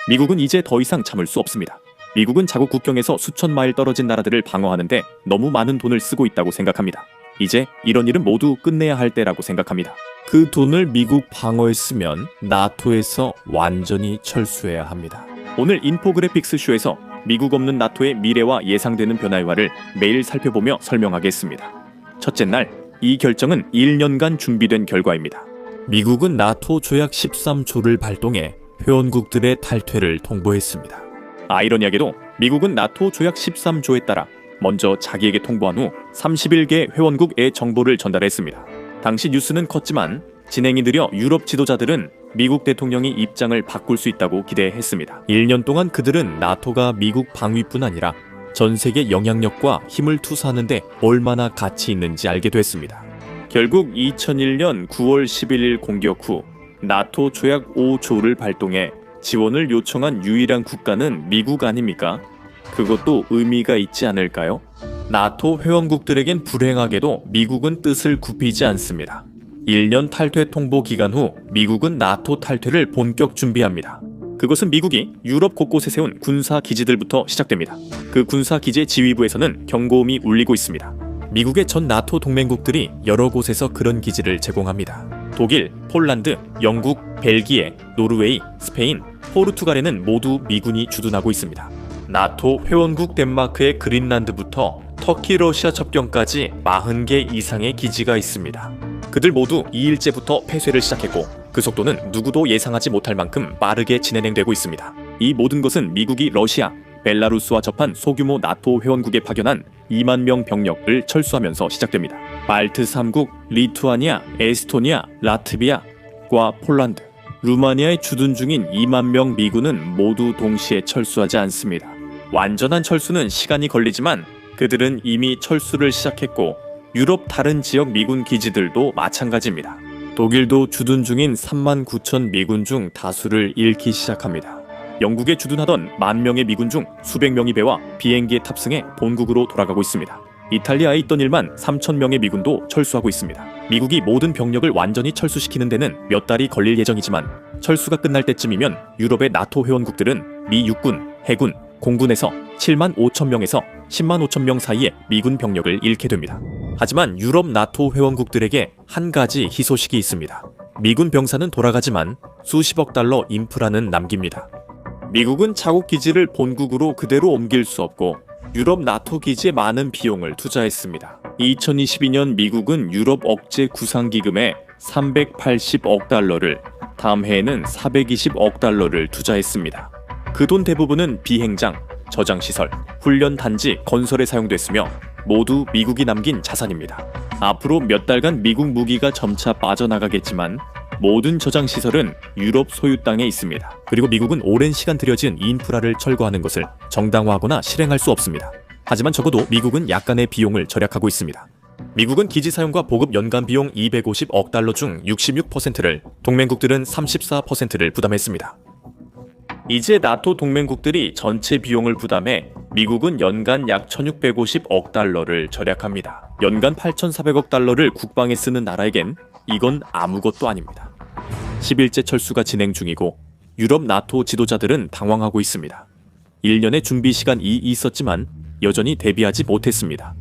미국은 이제 더 이상 참을 수 없습니다. 미국은 자국 국경에서 수천 마일 떨어진 나라들을 방어하는데 너무 많은 돈을 쓰고 있다고 생각합니다. 이제 이런 일은 모두 끝내야 할 때라고 생각합니다. 그 돈을 미국 방어에 쓰면 나토에서 완전히 철수해야 합니다. 오늘 인포그래픽스 쇼에서 미국 없는 나토의 미래와 예상되는 변화와를 매일 살펴보며 설명하겠습니다. 첫째 날, 이 결정은 1년간 준비된 결과입니다. 미국은 나토 조약 13조를 발동해 회원국들의 탈퇴를 통보했습니다. 아이러니하게도 미국은 나토 조약 13조에 따라 먼저 자기에게 통보한 후 31개 회원국의 정보를 전달했습니다. 당시 뉴스는 컸지만 진행이 느려 유럽 지도자들은 미국 대통령이 입장을 바꿀 수 있다고 기대했습니다. 1년 동안 그들은 나토가 미국 방위뿐 아니라 전 세계 영향력과 힘을 투사하는데 얼마나 가치 있는지 알게 됐습니다. 결국 2001년 9월 11일 공격 후 나토 조약 5조를 발동해 지원을 요청한 유일한 국가는 미국 아닙니까? 그것도 의미가 있지 않을까요? 나토 회원국들에겐 불행하게도 미국은 뜻을 굽히지 않습니다. 1년 탈퇴 통보 기간 후 미국은 나토 탈퇴를 본격 준비합니다. 그것은 미국이 유럽 곳곳에 세운 군사 기지들부터 시작됩니다. 그 군사 기지의 지휘부에서는 경고음이 울리고 있습니다. 미국의 전 나토 동맹국들이 여러 곳에서 그런 기지를 제공합니다. 독일, 폴란드, 영국, 벨기에, 노르웨이, 스페인, 포르투갈에는 모두 미군이 주둔하고 있습니다. 나토 회원국 덴마크의 그린란드부터 터키 러시아 접경까지 40개 이상의 기지가 있습니다. 그들 모두 2일째부터 폐쇄를 시작했고 그 속도는 누구도 예상하지 못할 만큼 빠르게 진행되고 있습니다. 이 모든 것은 미국이 러시아, 벨라루스와 접한 소규모 나토 회원국에 파견한 2만 명 병력을 철수하면서 시작됩니다. 발트 3국, 리투아니아, 에스토니아, 라트비아과 폴란드, 루마니아에 주둔 중인 2만 명 미군은 모두 동시에 철수하지 않습니다. 완전한 철수는 시간이 걸리지만 그들은 이미 철수를 시작했고 유럽 다른 지역 미군 기지들도 마찬가지입니다. 독일도 주둔 중인 3만 9천 미군 중 다수를 잃기 시작합니다. 영국에 주둔하던 1만 명의 미군 중 수백 명이 배와 비행기에 탑승해 본국으로 돌아가고 있습니다. 이탈리아에 있던 1만 3천 명의 미군도 철수하고 있습니다. 미국이 모든 병력을 완전히 철수시키는 데는 몇 달이 걸릴 예정이지만 철수가 끝날 때쯤이면 유럽의 나토 회원국들은 미 육군, 해군, 공군에서 7만 5천 명에서 10만 5천 명 사이의 미군 병력을 잃게 됩니다. 하지만 유럽 나토 회원국들에게 한 가지 희소식이 있습니다. 미군 병사는 돌아가지만 수십억 달러 인프라는 남깁니다. 미국은 자국 기지를 본국으로 그대로 옮길 수 없고 유럽 나토 기지에 많은 비용을 투자했습니다. 2022년 미국은 유럽 억제 구상기금에 380억 달러를, 다음 해에는 420억 달러를 투자했습니다. 그 돈 대부분은 비행장, 저장시설, 훈련 단지 건설에 사용됐으며 모두 미국이 남긴 자산입니다. 앞으로 몇 달간 미국 무기가 점차 빠져나가겠지만 모든 저장시설은 유럽 소유 땅에 있습니다. 그리고 미국은 오랜 시간 들여진 인프라를 철거하는 것을 정당화하거나 실행할 수 없습니다. 하지만 적어도 미국은 약간의 비용을 절약하고 있습니다. 미국은 기지 사용과 보급 연간 비용 250억 달러 중 66%를, 동맹국들은 34%를 부담했습니다. 이제 나토 동맹국들이 전체 비용을 부담해 미국은 연간 약 1650억 달러를 절약합니다. 연간 8400억 달러를 국방에 쓰는 나라에겐 이건 아무것도 아닙니다. 10일째 철수가 진행 중이고 유럽 나토 지도자들은 당황하고 있습니다. 1년의 준비 시간이 있었지만 여전히 대비하지 못했습니다.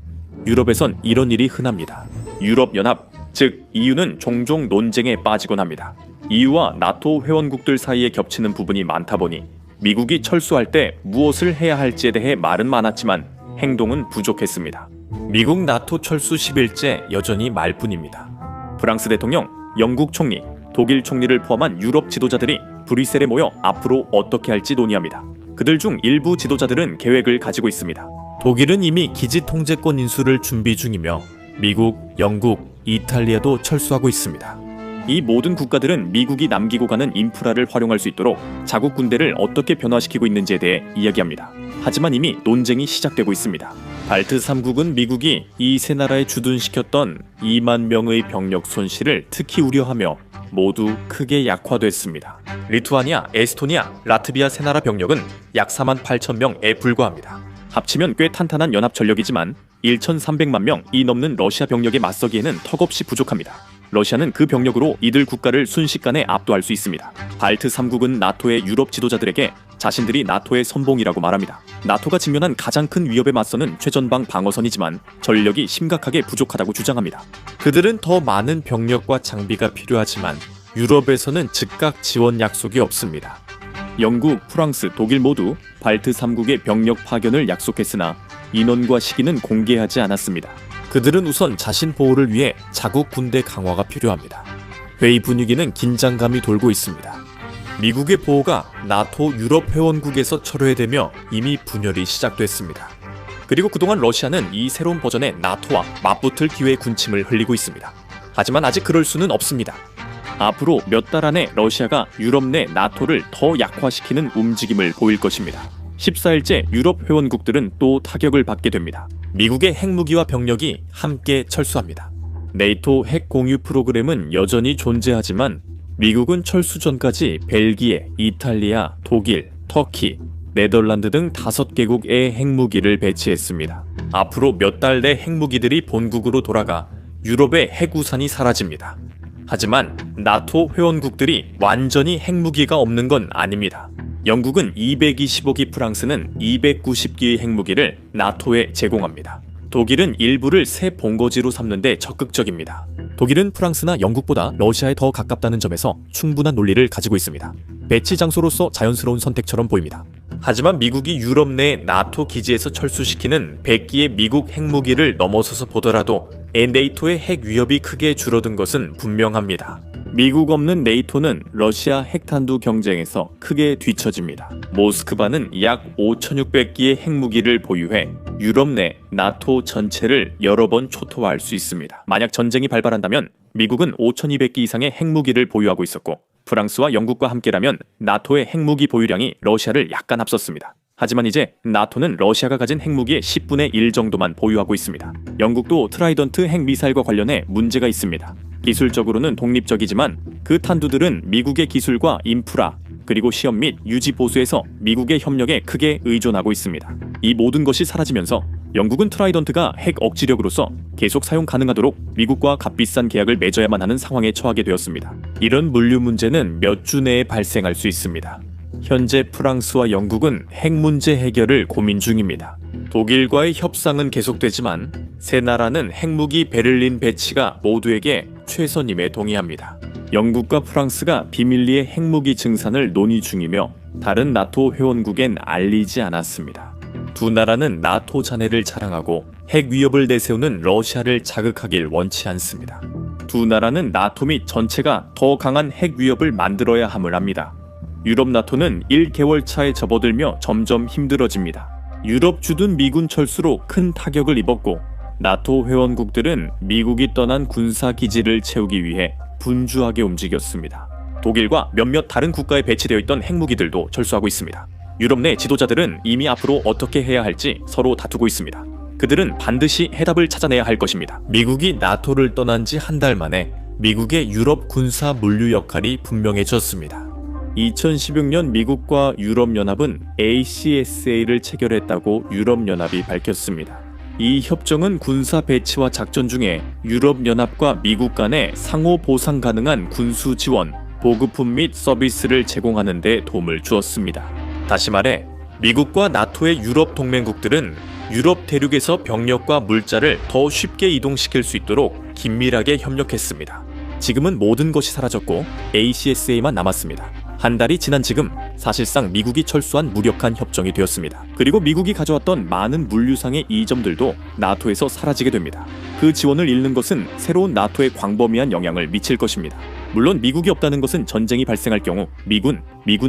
유럽에선 이런 일이 흔합니다. 유럽연합, 즉 EU는 종종 논쟁에 빠지곤 합니다. EU와 나토 회원국들 사이에 겹치는 부분이 많다 보니 미국이 철수할 때 무엇을 해야 할지에 대해 말은 많았지만 행동은 부족했습니다. 미국 나토 철수 10일째 여전히 말뿐입니다. 프랑스 대통령, 영국 총리, 독일 총리를 포함한 유럽 지도자들이 브뤼셀에 모여 앞으로 어떻게 할지 논의합니다. 그들 중 일부 지도자들은 계획을 가지고 있습니다. 독일은 이미 기지 통제권 인수를 준비 중이며 미국, 영국, 이탈리아도 철수하고 있습니다. 이 모든 국가들은 미국이 남기고 가는 인프라를 활용할 수 있도록 자국 군대를 어떻게 변화시키고 있는지에 대해 이야기합니다. 하지만 이미 논쟁이 시작되고 있습니다. 발트 3국은 미국이 이 세 나라에 주둔시켰던 2만 명의 병력 손실을 특히 우려하며 모두 크게 약화됐습니다. 리투아니아, 에스토니아, 라트비아 세 나라 병력은 약 4만 8천 명에 불과합니다. 합치면 꽤 탄탄한 연합 전력이지만 1,300만 명이 넘는 러시아 병력에 맞서기에는 턱없이 부족합니다. 러시아는 그 병력으로 이들 국가를 순식간에 압도할 수 있습니다. 발트 3국은 나토의 유럽 지도자들에게 자신들이 나토의 선봉이라고 말합니다. 나토가 직면한 가장 큰 위협에 맞서는 최전방 방어선이지만 전력이 심각하게 부족하다고 주장합니다. 그들은 더 많은 병력과 장비가 필요하지만 유럽에서는 즉각 지원 약속이 없습니다. 영국, 프랑스, 독일 모두 발트 3국의 병력 파견을 약속했으나 인원과 시기는 공개하지 않았습니다. 그들은 우선 자신 보호를 위해 자국 군대 강화가 필요합니다. 회의 분위기는 긴장감이 돌고 있습니다. 미국의 보호가 나토 유럽 회원국에서 철회되며 이미 분열이 시작됐습니다. 그리고 그동안 러시아는 이 새로운 버전의 나토와 맞붙을 기회의 군침을 흘리고 있습니다. 하지만 아직 그럴 수는 없습니다. 앞으로 몇 달 안에 러시아가 유럽 내 나토를 더 약화시키는 움직임을 보일 것입니다. 14일째 유럽 회원국들은 또 타격을 받게 됩니다. 미국의 핵무기와 병력이 함께 철수합니다. 네이토 핵 공유 프로그램은 여전히 존재하지만 미국은 철수 전까지 벨기에, 이탈리아, 독일, 터키, 네덜란드 등 5개국의 핵무기를 배치했습니다. 앞으로 몇 달 내 핵무기들이 본국으로 돌아가 유럽의 핵우산이 사라집니다. 하지만 나토 회원국들이 완전히 핵무기가 없는 건 아닙니다. 영국은 220기, 프랑스는 290기의 핵무기를 나토에 제공합니다. 독일은 일부를 새 본거지로 삼는 데 적극적입니다. 독일은 프랑스나 영국보다 러시아에 더 가깝다는 점에서 충분한 논리를 가지고 있습니다. 배치 장소로서 자연스러운 선택처럼 보입니다. 하지만 미국이 유럽 내 나토 기지에서 철수시키는 100기의 미국 핵무기를 넘어서서 보더라도 네이토의 핵 위협이 크게 줄어든 것은 분명합니다. 미국 없는 네이토는 러시아 핵탄두 경쟁에서 크게 뒤처집니다. 모스크바는 약 5,600기의 핵무기를 보유해 유럽 내 나토 전체를 여러 번 초토화할 수 있습니다. 만약 전쟁이 발발한다면 미국은 5,200기 이상의 핵무기를 보유하고 있었고 프랑스와 영국과 함께라면 나토의 핵무기 보유량이 러시아를 약간 앞섰습니다. 하지만 이제 나토는 러시아가 가진 핵무기의 10분의 1 정도만 보유하고 있습니다. 영국도 트라이던트 핵미사일과 관련해 문제가 있습니다. 기술적으로는 독립적이지만 그 탄두들은 미국의 기술과 인프라, 그리고 시험 및 유지 보수에서 미국의 협력에 크게 의존하고 있습니다. 이 모든 것이 사라지면서 영국은 트라이던트가 핵 억지력으로서 계속 사용 가능하도록 미국과 값비싼 계약을 맺어야만 하는 상황에 처하게 되었습니다. 이런 물류 문제는 몇 주 내에 발생할 수 있습니다. 현재 프랑스와 영국은 핵 문제 해결을 고민 중입니다. 독일과의 협상은 계속되지만 세 나라는 핵무기 베를린 배치가 모두에게 최선임에 동의합니다. 영국과 프랑스가 비밀리에 핵무기 증산을 논의 중이며 다른 나토 회원국엔 알리지 않았습니다. 두 나라는 나토 잔해를 자랑하고 핵 위협을 내세우는 러시아를 자극하길 원치 않습니다. 두 나라는 나토 및 전체가 더 강한 핵 위협을 만들어야 함을 합니다. 유럽 나토는 1개월 차에 접어들며 점점 힘들어집니다. 유럽 주둔 미군 철수로 큰 타격을 입었고 나토 회원국들은 미국이 떠난 군사 기지를 채우기 위해 분주하게 움직였습니다. 독일과 몇몇 다른 국가에 배치되어 있던 핵무기들도 철수하고 있습니다. 유럽 내 지도자들은 이미 앞으로 어떻게 해야 할지 서로 다투고 있습니다. 그들은 반드시 해답을 찾아내야 할 것입니다. 미국이 나토를 떠난 지 한 달 만에 미국의 유럽 군사 물류 역할이 분명해졌습니다. 2016년 미국과 유럽연합은 ACSA를 체결했다고 유럽연합이 밝혔습니다. 이 협정은 군사 배치와 작전 중에 유럽연합과 미국 간에 상호 보상 가능한 군수 지원, 보급품 및 서비스를 제공하는 데 도움을 주었습니다. 다시 말해 미국과 나토의 유럽 동맹국들은 유럽 대륙에서 병력과 물자를 더 쉽게 이동시킬 수 있도록 긴밀하게 협력했습니다. 지금은 모든 것이 사라졌고 ACSA만 남았습니다. 한 달이 지난 지금 사실상 미국이 철수한 무력한 협정이 되었습니다. 그리고 미국이 가져왔던 많은 물류상의 이점들도 나토에서 사라지게 됩니다. 그 지원을 잃는 것은 새로운 나토에 광범위한 영향을 미칠 것입니다. 물론 미국이 없다는 것은 전쟁이 발생할 경우 미군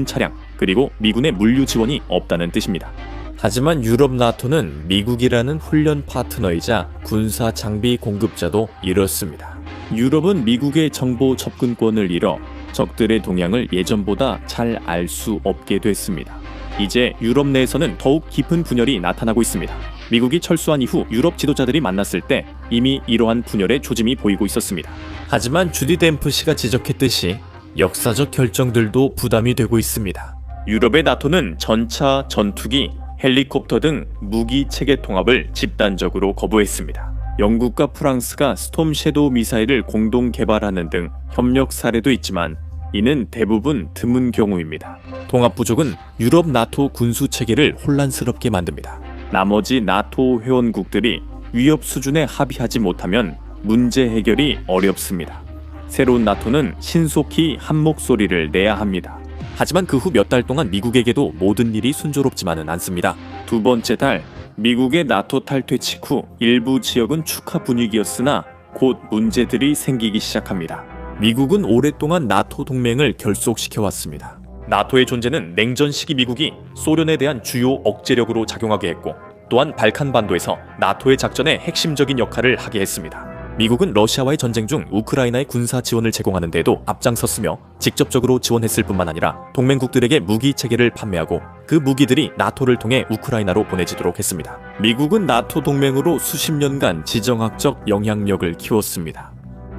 차량, 그리고 미군의 물류 지원이 없다는 뜻입니다. 하지만 유럽 나토는 미국이라는 훈련 파트너이자 군사 장비 공급자도 잃었습니다. 유럽은 미국의 정보 접근권을 잃어 적들의 동향을 예전보다 잘 알 수 없게 됐습니다. 이제 유럽 내에서는 더욱 깊은 분열이 나타나고 있습니다. 미국이 철수한 이후 유럽 지도자들이 만났을 때 이미 이러한 분열의 조짐이 보이고 있었습니다. 하지만 주디 댐프시가 지적했듯이 역사적 결정들도 부담이 되고 있습니다. 유럽의 나토는 전차, 전투기, 헬리콥터 등 무기 체계 통합을 집단적으로 거부했습니다. 영국과 프랑스가 스톰 섀도우 미사일을 공동 개발하는 등 협력 사례도 있지만 이는 대부분 드문 경우입니다. 통합 부족은 유럽 나토 군수 체계를 혼란스럽게 만듭니다. 나머지 나토 회원국들이 위협 수준에 합의하지 못하면 문제 해결이 어렵습니다. 새로운 나토는 신속히 한 목소리를 내야 합니다. 하지만 그 후 몇 달 동안 미국에게도 모든 일이 순조롭지만은 않습니다. 두 번째 달, 미국의 나토 탈퇴 직후 일부 지역은 축하 분위기였으나 곧 문제들이 생기기 시작합니다. 미국은 오랫동안 나토 동맹을 결속시켜왔습니다. 나토의 존재는 냉전 시기 미국이 소련에 대한 주요 억제력으로 작용하게 했고, 또한 발칸반도에서 나토의 작전에 핵심적인 역할을 하게 했습니다. 미국은 러시아와의 전쟁 중 우크라이나의 군사 지원을 제공하는 데에도 앞장섰으며 직접적으로 지원했을 뿐만 아니라 동맹국들에게 무기 체계를 판매하고 그 무기들이 나토를 통해 우크라이나로 보내지도록 했습니다. 미국은 나토 동맹으로 수십 년간 지정학적 영향력을 키웠습니다.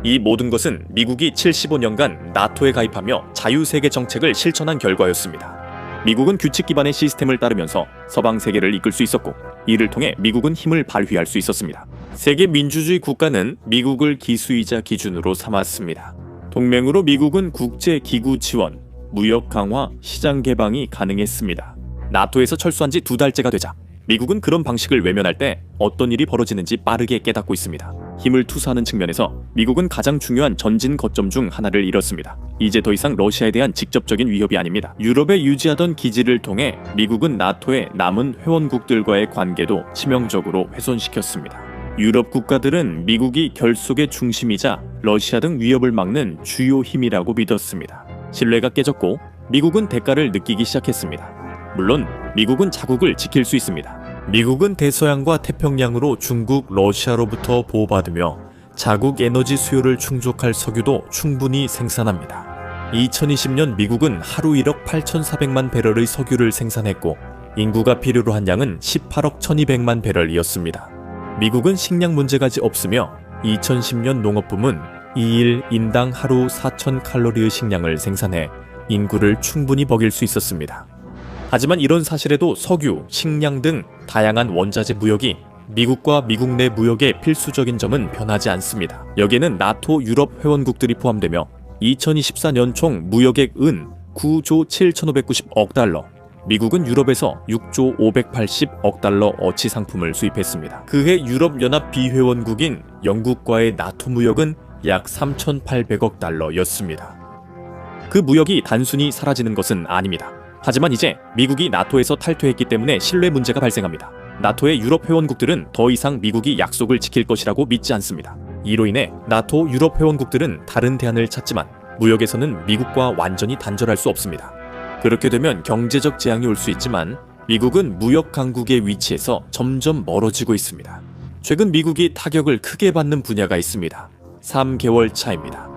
이 모든 것은 미국이 75년간 나토에 가입하며 자유세계 정책을 실천한 결과였습니다. 미국은 규칙 기반의 시스템을 따르면서 서방 세계를 이끌 수 있었고, 이를 통해 미국은 힘을 발휘할 수 있었습니다. 세계 민주주의 국가는 미국을 기수이자 기준으로 삼았습니다. 동맹으로 미국은 국제 기구 지원, 무역 강화, 시장 개방이 가능했습니다. 나토에서 철수한 지 2달째가 되자 미국은 그런 방식을 외면할 때 어떤 일이 벌어지는지 빠르게 깨닫고 있습니다. 힘을 투사하는 측면에서 미국은 가장 중요한 전진 거점 중 하나를 잃었습니다. 이제 더 이상 러시아에 대한 직접적인 위협이 아닙니다. 유럽에 유지하던 기지를 통해 미국은 나토의 남은 회원국들과의 관계도 치명적으로 훼손시켰습니다. 유럽 국가들은 미국이 결속의 중심이자 러시아 등 위협을 막는 주요 힘이라고 믿었습니다. 신뢰가 깨졌고 미국은 대가를 느끼기 시작했습니다. 물론 미국은 자국을 지킬 수 있습니다. 미국은 대서양과 태평양으로 중국, 러시아로부터 보호받으며 자국 에너지 수요를 충족할 석유도 충분히 생산합니다. 2020년 미국은 하루 1억 8,400만 배럴의 석유를 생산했고 인구가 필요로 한 양은 18억 1,200만 배럴이었습니다. 미국은 식량 문제까지 없으며 2010년 농업부문 2일 인당 하루 4,000칼로리의 식량을 생산해 인구를 충분히 먹일 수 있었습니다. 하지만 이런 사실에도 석유, 식량 등 다양한 원자재 무역이 미국과 미국 내 무역의 필수적인 점은 변하지 않습니다. 여기에는 나토 유럽 회원국들이 포함되며 2024년 총 무역액은 9조 7,590억 달러, 미국은 유럽에서 6조 580억 달러 어치 상품을 수입했습니다. 그해 유럽연합 비회원국인 영국과의 나토 무역은 약 3,800억 달러였습니다. 그 무역이 단순히 사라지는 것은 아닙니다. 하지만 이제 미국이 나토에서 탈퇴했기 때문에 신뢰 문제가 발생합니다. 나토의 유럽 회원국들은 더 이상 미국이 약속을 지킬 것이라고 믿지 않습니다. 이로 인해 나토 유럽 회원국들은 다른 대안을 찾지만 무역에서는 미국과 완전히 단절할 수 없습니다. 그렇게 되면 경제적 재앙이 올 수 있지만 미국은 무역 강국의 위치에서 점점 멀어지고 있습니다. 최근 미국이 타격을 크게 받는 분야가 있습니다. 3개월 차입니다.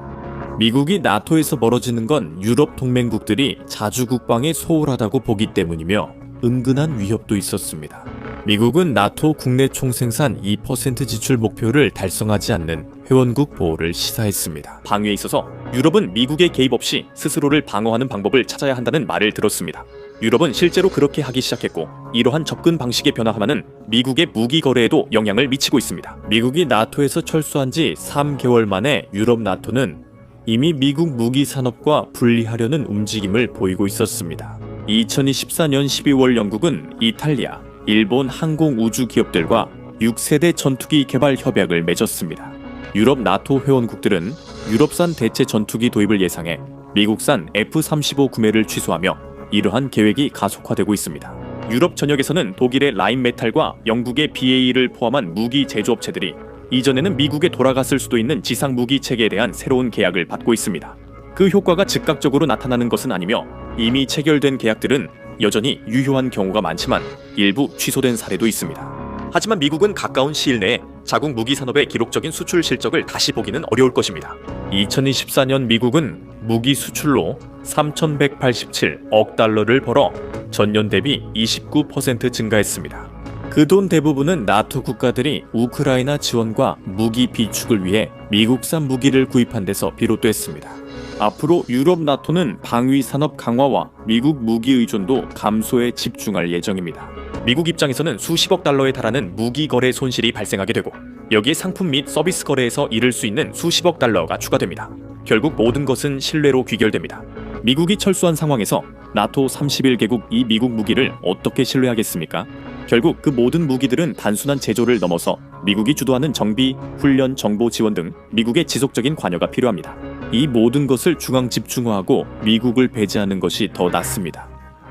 미국이 나토에서 멀어지는 건 유럽 동맹국들이 자주 국방에 소홀하다고 보기 때문이며 은근한 위협도 있었습니다. 미국은 나토 국내 총생산 2% 지출 목표를 달성하지 않는 회원국 보호를 시사했습니다. 방위에 있어서 유럽은 미국의 개입 없이 스스로를 방어하는 방법을 찾아야 한다는 말을 들었습니다. 유럽은 실제로 그렇게 하기 시작했고 이러한 접근 방식의 변화만은 미국의 무기 거래에도 영향을 미치고 있습니다. 미국이 나토에서 철수한 지 3개월 만에 유럽 나토는 이미 미국 무기 산업과 분리하려는 움직임을 보이고 있었습니다. 2024년 12월 영국은 이탈리아, 일본 항공 우주 기업들과 6세대 전투기 개발 협약을 맺었습니다. 유럽 나토 회원국들은 유럽산 대체 전투기 도입을 예상해 미국산 F-35 구매를 취소하며 이러한 계획이 가속화되고 있습니다. 유럽 전역에서는 독일의 라인메탈과 영국의 BAE를 포함한 무기 제조업체들이 이전에는 미국에 돌아갔을 수도 있는 지상 무기 체계에 대한 새로운 계약을 받고 있습니다. 그 효과가 즉각적으로 나타나는 것은 아니며 이미 체결된 계약들은 여전히 유효한 경우가 많지만 일부 취소된 사례도 있습니다. 하지만 미국은 가까운 시일 내에 자국 무기 산업의 기록적인 수출 실적을 다시 보기는 어려울 것입니다. 2024년 미국은 무기 수출로 3,187억 달러를 벌어 전년 대비 29% 증가했습니다. 그 돈 대부분은 나토 국가들이 우크라이나 지원과 무기 비축을 위해 미국산 무기를 구입한 데서 비롯됐습니다. 앞으로 유럽 나토는 방위 산업 강화와 미국 무기 의존도 감소에 집중할 예정입니다. 미국 입장에서는 수십억 달러에 달하는 무기 거래 손실이 발생하게 되고 여기에 상품 및 서비스 거래에서 잃을 수 있는 수십억 달러가 추가됩니다. 결국 모든 것은 신뢰로 귀결됩니다. 미국이 철수한 상황에서 나토 31개국 이 미국 무기를 어떻게 신뢰하겠습니까? 결국 그 모든 무기들은 단순한 제조를 넘어서 미국이 주도하는 정비, 훈련, 정보 지원 등 미국의 지속적인 관여가 필요합니다. 이 모든 것을 중앙 집중화하고 미국을 배제하는 것이 더 낫습니다.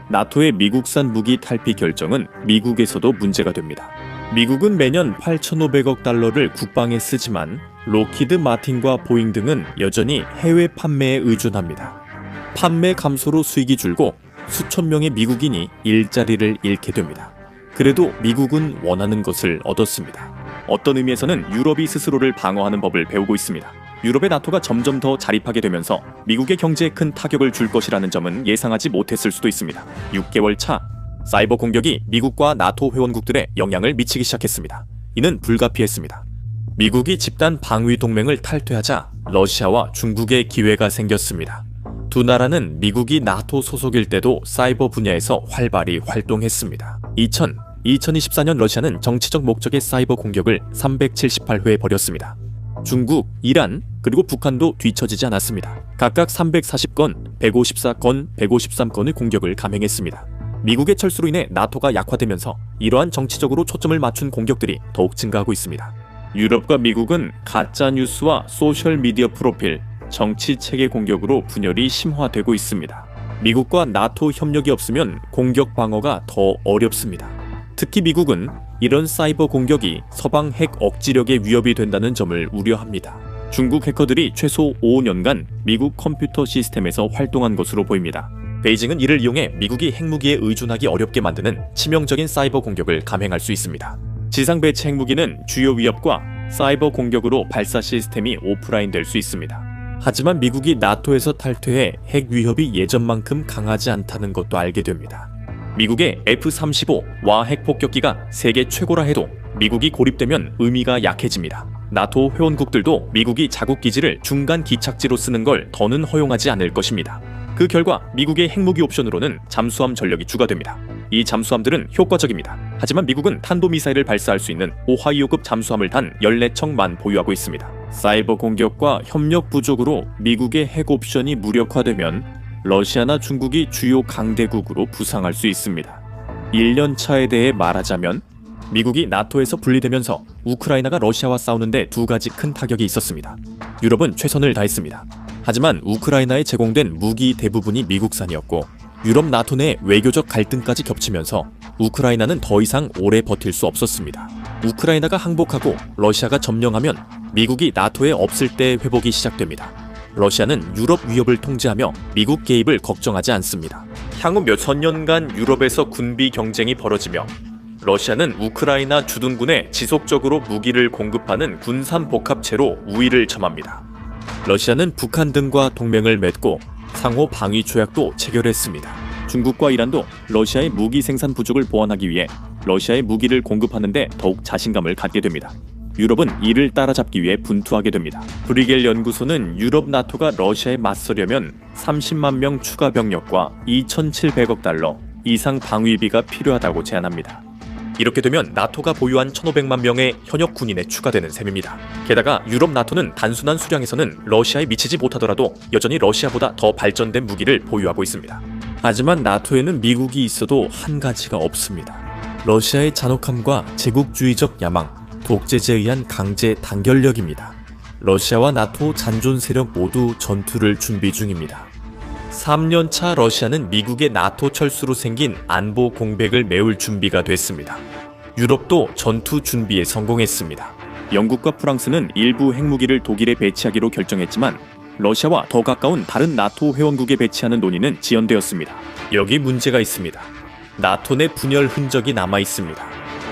나토의 미국산 무기 탈피 결정은 미국에서도 문제가 됩니다. 미국은 매년 8,500억 달러를 국방에 쓰지만 록히드 마틴과 보잉 등은 여전히 해외 판매에 의존합니다. 판매 감소로 수익이 줄고 수천 명의 미국인이 일자리를 잃게 됩니다. 그래도 미국은 원하는 것을 얻었습니다. 어떤 의미에서는 유럽이 스스로를 방어하는 법을 배우고 있습니다. 유럽의 나토가 점점 더 자립하게 되면서 미국의 경제에 큰 타격을 줄 것이라는 점은 예상하지 못했을 수도 있습니다. 6개월 차 사이버 공격이 미국과 나토 회원국들에 영향을 미치기 시작했습니다. 이는 불가피했습니다. 미국이 집단 방위 동맹을 탈퇴하자 러시아와 중국의 기회가 생겼습니다. 두 나라는 미국이 나토 소속일 때도 사이버 분야에서 활발히 활동했습니다. 2024년 러시아는 정치적 목적의 사이버 공격을 378회 벌였습니다. 중국, 이란, 그리고 북한도 뒤처지지 않았습니다. 각각 340건, 154건, 153건의 공격을 감행했습니다. 미국의 철수로 인해 나토가 약화되면서 이러한 정치적으로 초점을 맞춘 공격들이 더욱 증가하고 있습니다. 유럽과 미국은 가짜뉴스와 소셜미디어 프로필, 정치 체계 공격으로 분열이 심화되고 있습니다. 미국과 나토 협력이 없으면 공격 방어가 더 어렵습니다. 특히 미국은 이런 사이버 공격이 서방 핵 억지력의 위협이 된다는 점을 우려합니다. 중국 해커들이 최소 5년간 미국 컴퓨터 시스템에서 활동한 것으로 보입니다. 베이징은 이를 이용해 미국이 핵무기에 의존하기 어렵게 만드는 치명적인 사이버 공격을 감행할 수 있습니다. 지상 배치 핵무기는 주요 위협과 사이버 공격으로 발사 시스템이 오프라인 될 수 있습니다. 하지만 미국이 나토에서 탈퇴해 핵 위협이 예전만큼 강하지 않다는 것도 알게 됩니다. 미국의 F-35와 핵폭격기가 세계 최고라 해도 미국이 고립되면 의미가 약해집니다. 나토 회원국들도 미국이 자국 기지를 중간 기착지로 쓰는 걸 더는 허용하지 않을 것입니다. 그 결과 미국의 핵무기 옵션으로는 잠수함 전력이 추가됩니다. 이 잠수함들은 효과적입니다. 하지만 미국은 탄도미사일을 발사할 수 있는 오하이오급 잠수함을 단 14척만 보유하고 있습니다. 사이버 공격과 협력 부족으로 미국의 핵 옵션이 무력화되면 러시아나 중국이 주요 강대국으로 부상할 수 있습니다. 1년 차에 대해 말하자면 미국이 나토에서 분리되면서 우크라이나가 러시아와 싸우는데 두 가지 큰 타격이 있었습니다. 유럽은 최선을 다했습니다. 하지만 우크라이나에 제공된 무기 대부분이 미국산이었고 유럽 나토 내 외교적 갈등까지 겹치면서 우크라이나는 더 이상 오래 버틸 수 없었습니다. 우크라이나가 항복하고 러시아가 점령하면 미국이 나토에 없을 때 회복이 시작됩니다. 러시아는 유럽 위협을 통제하며 미국 개입을 걱정하지 않습니다. 향후 몇천 년간 유럽에서 군비 경쟁이 벌어지며 러시아는 우크라이나 주둔군에 지속적으로 무기를 공급하는 군산 복합체로 우위를 점합니다. 러시아는 북한 등과 동맹을 맺고 상호 방위 조약도 체결했습니다. 중국과 이란도 러시아의 무기 생산 부족을 보완하기 위해 러시아의 무기를 공급하는 데 더욱 자신감을 갖게 됩니다. 유럽은 이를 따라잡기 위해 분투하게 됩니다. 브리겔 연구소는 유럽 나토가 러시아에 맞서려면 30만 명 추가 병력과 2,700억 달러 이상 방위비가 필요하다고 제안합니다. 이렇게 되면 나토가 보유한 1,500만 명의 현역 군인에 추가되는 셈입니다. 게다가 유럽 나토는 단순한 수량에서는 러시아에 미치지 못하더라도 여전히 러시아보다 더 발전된 무기를 보유하고 있습니다. 하지만 나토에는 미국이 있어도 한 가지가 없습니다. 러시아의 잔혹함과 제국주의적 야망, 독재제에 의한 강제 단결력입니다. 러시아와 나토 잔존 세력 모두 전투를 준비 중입니다. 3년차 러시아는 미국의 나토 철수로 생긴 안보 공백을 메울 준비가 됐습니다. 유럽도 전투 준비에 성공했습니다. 영국과 프랑스는 일부 핵무기를 독일에 배치하기로 결정했지만 러시아와 더 가까운 다른 나토 회원국에 배치하는 논의는 지연되었습니다. 여기 문제가 있습니다. 나토 내 분열 흔적이 남아 있습니다.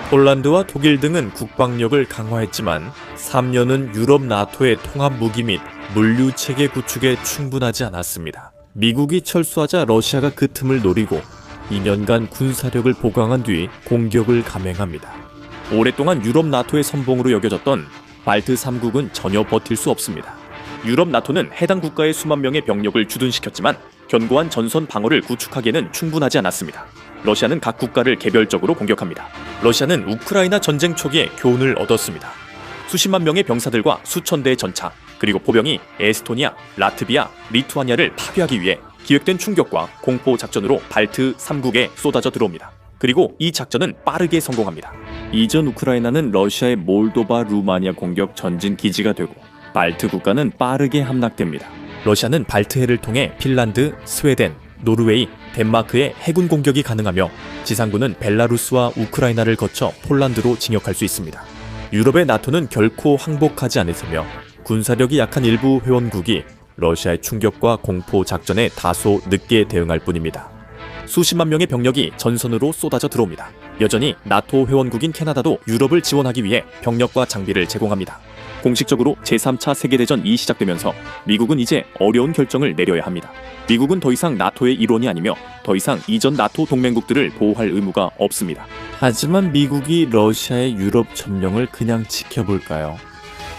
폴란드와 독일 등은 국방력을 강화했지만 3년은 유럽 나토의 통합 무기 및 물류 체계 구축에 충분하지 않았습니다. 미국이 철수하자 러시아가 그 틈을 노리고 2년간 군사력을 보강한 뒤 공격을 감행합니다. 오랫동안 유럽 나토의 선봉으로 여겨졌던 발트 3국은 전혀 버틸 수 없습니다. 유럽 나토는 해당 국가의 수만 명의 병력을 주둔시켰지만 견고한 전선 방어를 구축하기에는 충분하지 않았습니다. 러시아는 각 국가를 개별적으로 공격합니다. 러시아는 우크라이나 전쟁 초기에 교훈을 얻었습니다. 수십만 명의 병사들과 수천 대의 전차, 그리고 포병이 에스토니아, 라트비아, 리투아니아를 파괴하기 위해 기획된 충격과 공포 작전으로 발트 3국에 쏟아져 들어옵니다. 그리고 이 작전은 빠르게 성공합니다. 이전 우크라이나는 러시아의 몰도바, 루마니아 공격 전진 기지가 되고 발트 국가는 빠르게 함락됩니다. 러시아는 발트해를 통해 핀란드, 스웨덴, 노르웨이, 덴마크의 해군 공격이 가능하며 지상군은 벨라루스와 우크라이나를 거쳐 폴란드로 진격할 수 있습니다. 유럽의 나토는 결코 항복하지 않았으며 군사력이 약한 일부 회원국이 러시아의 충격과 공포 작전에 다소 늦게 대응할 뿐입니다. 수십만 명의 병력이 전선으로 쏟아져 들어옵니다. 여전히 나토 회원국인 캐나다도 유럽을 지원하기 위해 병력과 장비를 제공합니다. 공식적으로 제3차 세계대전이 시작되면서 미국은 이제 어려운 결정을 내려야 합니다. 미국은 더 이상 나토의 일원이 아니며 더 이상 이전 나토 동맹국들을 보호할 의무가 없습니다. 하지만 미국이 러시아의 유럽 점령을 그냥 지켜볼까요?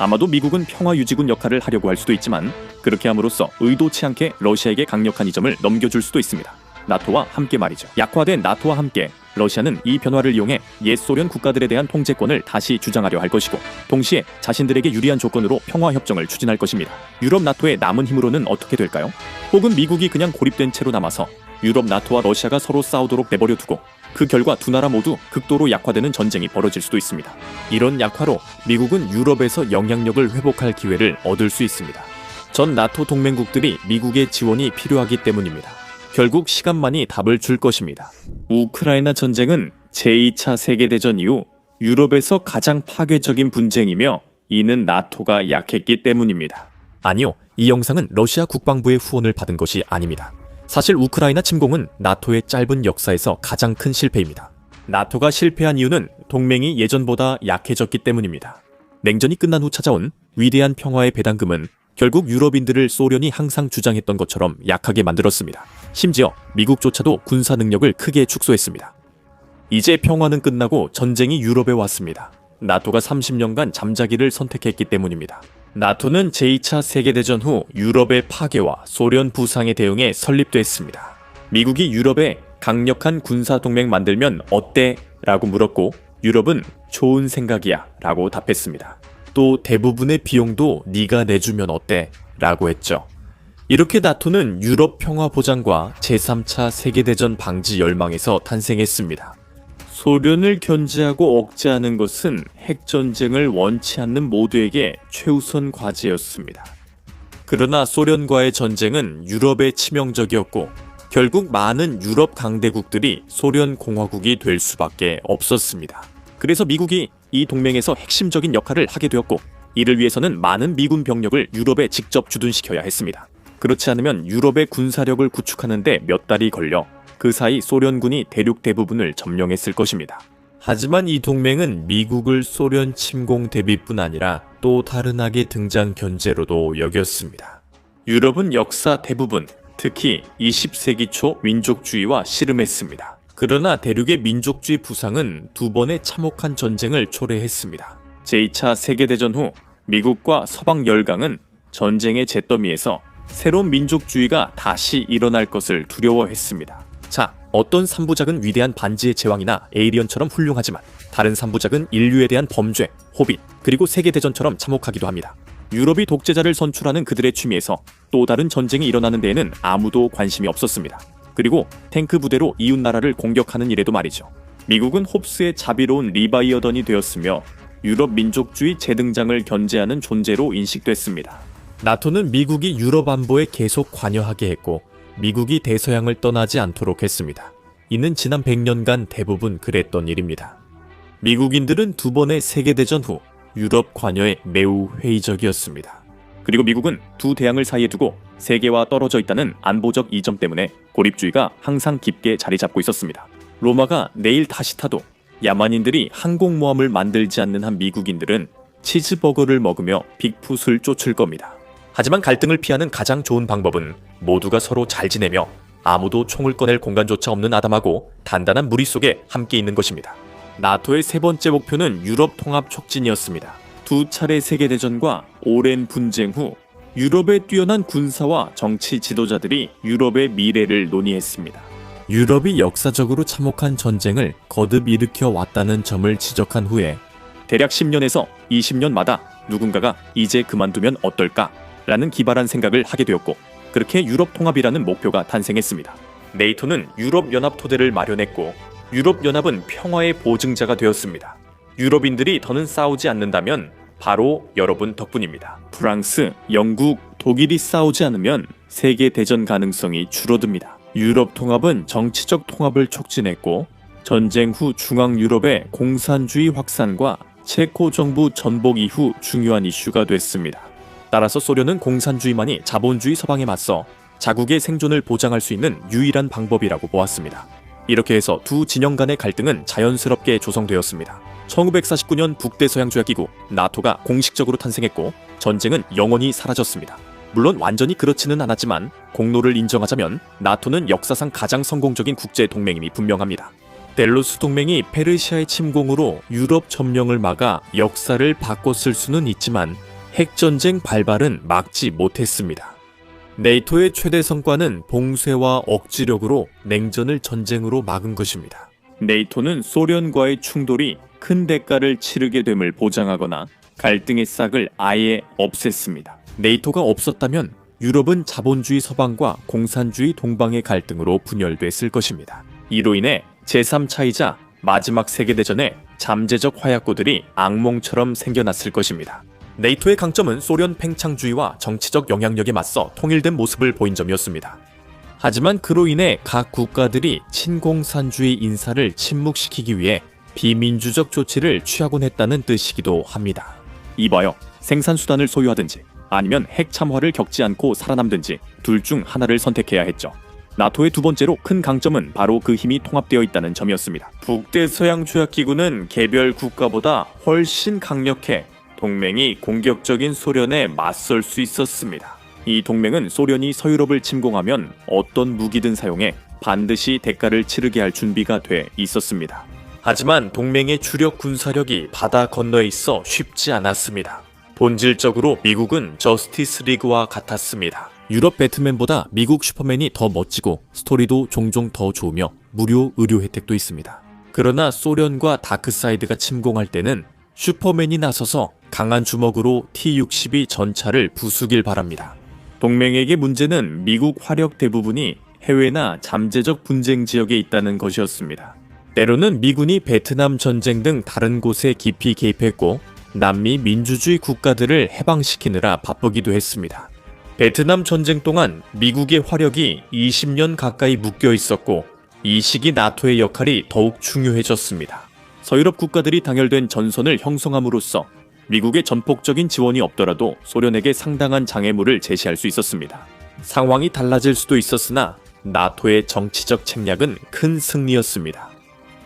아마도 미국은 평화유지군 역할을 하려고 할 수도 있지만 그렇게 함으로써 의도치 않게 러시아에게 강력한 이점을 넘겨줄 수도 있습니다. 나토와 함께 말이죠. 약화된 나토와 함께 러시아는 이 변화를 이용해 옛 소련 국가들에 대한 통제권을 다시 주장하려 할 것이고 동시에 자신들에게 유리한 조건으로 평화협정을 추진할 것입니다. 유럽 나토의 남은 힘으로는 어떻게 될까요? 혹은 미국이 그냥 고립된 채로 남아서 유럽 나토와 러시아가 서로 싸우도록 내버려 두고 그 결과 두 나라 모두 극도로 약화되는 전쟁이 벌어질 수도 있습니다. 이런 약화로 미국은 유럽에서 영향력을 회복할 기회를 얻을 수 있습니다. 전 나토 동맹국들이 미국의 지원이 필요하기 때문입니다. 결국 시간만이 답을 줄 것입니다. 우크라이나 전쟁은 제2차 세계대전 이후 유럽에서 가장 파괴적인 분쟁이며 이는 나토가 약했기 때문입니다. 아니요, 이 영상은 러시아 국방부의 후원을 받은 것이 아닙니다. 사실 우크라이나 침공은 나토의 짧은 역사에서 가장 큰 실패입니다. 나토가 실패한 이유는 동맹이 예전보다 약해졌기 때문입니다. 냉전이 끝난 후 찾아온 위대한 평화의 배당금은 결국 유럽인들을 소련이 항상 주장했던 것처럼 약하게 만들었습니다. 심지어 미국조차도 군사 능력을 크게 축소했습니다. 이제 평화는 끝나고 전쟁이 유럽에 왔습니다. 나토가 30년간 잠자기를 선택했기 때문입니다. 나토는 제2차 세계대전 후 유럽의 파괴와 소련 부상에 대응해 설립됐습니다. 미국이 유럽에 강력한 군사동맹 만들면 어때? 라고 물었고 유럽은 좋은 생각이야 라고 답했습니다. 또 대부분의 비용도 네가 내주면 어때? 라고 했죠. 이렇게 나토는 유럽 평화 보장과 제3차 세계대전 방지 열망에서 탄생했습니다. 소련을 견제하고 억제하는 것은 핵전쟁을 원치 않는 모두에게 최우선 과제였습니다. 그러나 소련과의 전쟁은 유럽에 치명적이었고 결국 많은 유럽 강대국들이 소련 공화국이 될 수밖에 없었습니다. 그래서 미국이 이 동맹에서 핵심적인 역할을 하게 되었고 이를 위해서는 많은 미군 병력을 유럽에 직접 주둔시켜야 했습니다. 그렇지 않으면 유럽의 군사력을 구축하는 데 몇 달이 걸려 그 사이 소련군이 대륙 대부분을 점령했을 것입니다. 하지만 이 동맹은 미국을 소련 침공 대비뿐 아니라 또 다른 악의 등장 견제로도 여겼습니다. 유럽은 역사 대부분, 특히 20세기 초 민족주의와 씨름했습니다. 그러나 대륙의 민족주의 부상은 두 번의 참혹한 전쟁을 초래했습니다. 제2차 세계대전 후 미국과 서방 열강은 전쟁의 잿더미에서 새로운 민족주의가 다시 일어날 것을 두려워했습니다. 자, 어떤 3부작은 위대한 반지의 제왕이나 에이리언처럼 훌륭하지만 다른 3부작은 인류에 대한 범죄, 호빗, 그리고 세계대전처럼 참혹하기도 합니다. 유럽이 독재자를 선출하는 그들의 취미에서 또 다른 전쟁이 일어나는 데에는 아무도 관심이 없었습니다. 그리고 탱크 부대로 이웃 나라를 공격하는 일에도 말이죠. 미국은 홉스의 자비로운 리바이어던이 되었으며 유럽 민족주의 재등장을 견제하는 존재로 인식됐습니다. 나토는 미국이 유럽 안보에 계속 관여하게 했고 미국이 대서양을 떠나지 않도록 했습니다. 이는 지난 100년간 대부분 그랬던 일입니다. 미국인들은 두 번의 세계대전 후 유럽 관여에 매우 회의적이었습니다. 그리고 미국은 두 대양을 사이에 두고 세계와 떨어져 있다는 안보적 이점 때문에 고립주의가 항상 깊게 자리 잡고 있었습니다. 로마가 내일 다시 타도 야만인들이 항공모함을 만들지 않는 한 미국인들은 치즈버거를 먹으며 빅풋을 쫓을 겁니다. 하지만 갈등을 피하는 가장 좋은 방법은 모두가 서로 잘 지내며 아무도 총을 꺼낼 공간조차 없는 아담하고 단단한 무리 속에 함께 있는 것입니다. 나토의 세 번째 목표는 유럽 통합 촉진이었습니다. 두 차례 세계대전과 오랜 분쟁 후 유럽의 뛰어난 군사와 정치 지도자들이 유럽의 미래를 논의했습니다. 유럽이 역사적으로 참혹한 전쟁을 거듭 일으켜 왔다는 점을 지적한 후에 대략 10년에서 20년마다 누군가가 이제 그만두면 어떨까? 라는 기발한 생각을 하게 되었고, 그렇게 유럽 통합이라는 목표가 탄생했습니다. 네이토는 유럽연합 토대를 마련했고, 유럽연합은 평화의 보증자가 되었습니다. 유럽인들이 더는 싸우지 않는다면 바로 여러분 덕분입니다. 프랑스, 영국, 독일이 싸우지 않으면 세계 대전 가능성이 줄어듭니다. 유럽 통합은 정치적 통합을 촉진했고, 전쟁 후 중앙 유럽의 공산주의 확산과 체코 정부 전복 이후 중요한 이슈가 됐습니다. 따라서 소련은 공산주의만이 자본주의 서방에 맞서 자국의 생존을 보장할 수 있는 유일한 방법이라고 보았습니다. 이렇게 해서 두 진영 간의 갈등은 자연스럽게 조성되었습니다. 1949년 북대서양조약기구 나토가 공식적으로 탄생했고, 전쟁은 영원히 사라졌습니다. 물론 완전히 그렇지는 않았지만 공로를 인정하자면 나토는 역사상 가장 성공적인 국제 동맹임이 분명합니다. 델로스 동맹이 페르시아의 침공으로 유럽 점령을 막아 역사를 바꿨을 수는 있지만 핵전쟁 발발은 막지 못했습니다. 네이토의 최대 성과는 봉쇄와 억지력으로 냉전을 전쟁으로 막은 것입니다. 네이토는 소련과의 충돌이 큰 대가를 치르게 됨을 보장하거나 갈등의 싹을 아예 없앴습니다. 네이토가 없었다면 유럽은 자본주의 서방과 공산주의 동방의 갈등으로 분열됐을 것입니다. 이로 인해 제3차이자 마지막 세계대전에 잠재적 화약고들이 악몽처럼 생겨났을 것입니다. 네이토의 강점은 소련 팽창주의와 정치적 영향력에 맞서 통일된 모습을 보인 점이었습니다. 하지만 그로 인해 각 국가들이 친공산주의 인사를 침묵시키기 위해 비민주적 조치를 취하곤 했다는 뜻이기도 합니다. 이봐요. 생산수단을 소유하든지 아니면 핵 참화를 겪지 않고 살아남든지 둘 중 하나를 선택해야 했죠. 나토의 두 번째로 큰 강점은 바로 그 힘이 통합되어 있다는 점이었습니다. 북대서양조약기구는 개별 국가보다 훨씬 강력해 동맹이 공격적인 소련에 맞설 수 있었습니다. 이 동맹은 소련이 서유럽을 침공하면 어떤 무기든 사용해 반드시 대가를 치르게 할 준비가 돼 있었습니다. 하지만 동맹의 주력 군사력이 바다 건너에 있어 쉽지 않았습니다. 본질적으로 미국은 저스티스 리그와 같았습니다. 유럽 배트맨보다 미국 슈퍼맨이 더 멋지고 스토리도 종종 더 좋으며 무료 의료 혜택도 있습니다. 그러나 소련과 다크사이드가 침공할 때는 슈퍼맨이 나서서 강한 주먹으로 T-62 전차를 부수길 바랍니다. 동맹에게 문제는 미국 화력 대부분이 해외나 잠재적 분쟁 지역에 있다는 것이었습니다. 때로는 미군이 베트남 전쟁 등 다른 곳에 깊이 개입했고 남미 민주주의 국가들을 해방시키느라 바쁘기도 했습니다. 베트남 전쟁 동안 미국의 화력이 20년 가까이 묶여 있었고 이 시기 나토의 역할이 더욱 중요해졌습니다. 서유럽 국가들이 단결된 전선을 형성함으로써 미국의 전폭적인 지원이 없더라도 소련에게 상당한 장애물을 제시할 수 있었습니다. 상황이 달라질 수도 있었으나 나토의 정치적 책략은 큰 승리였습니다.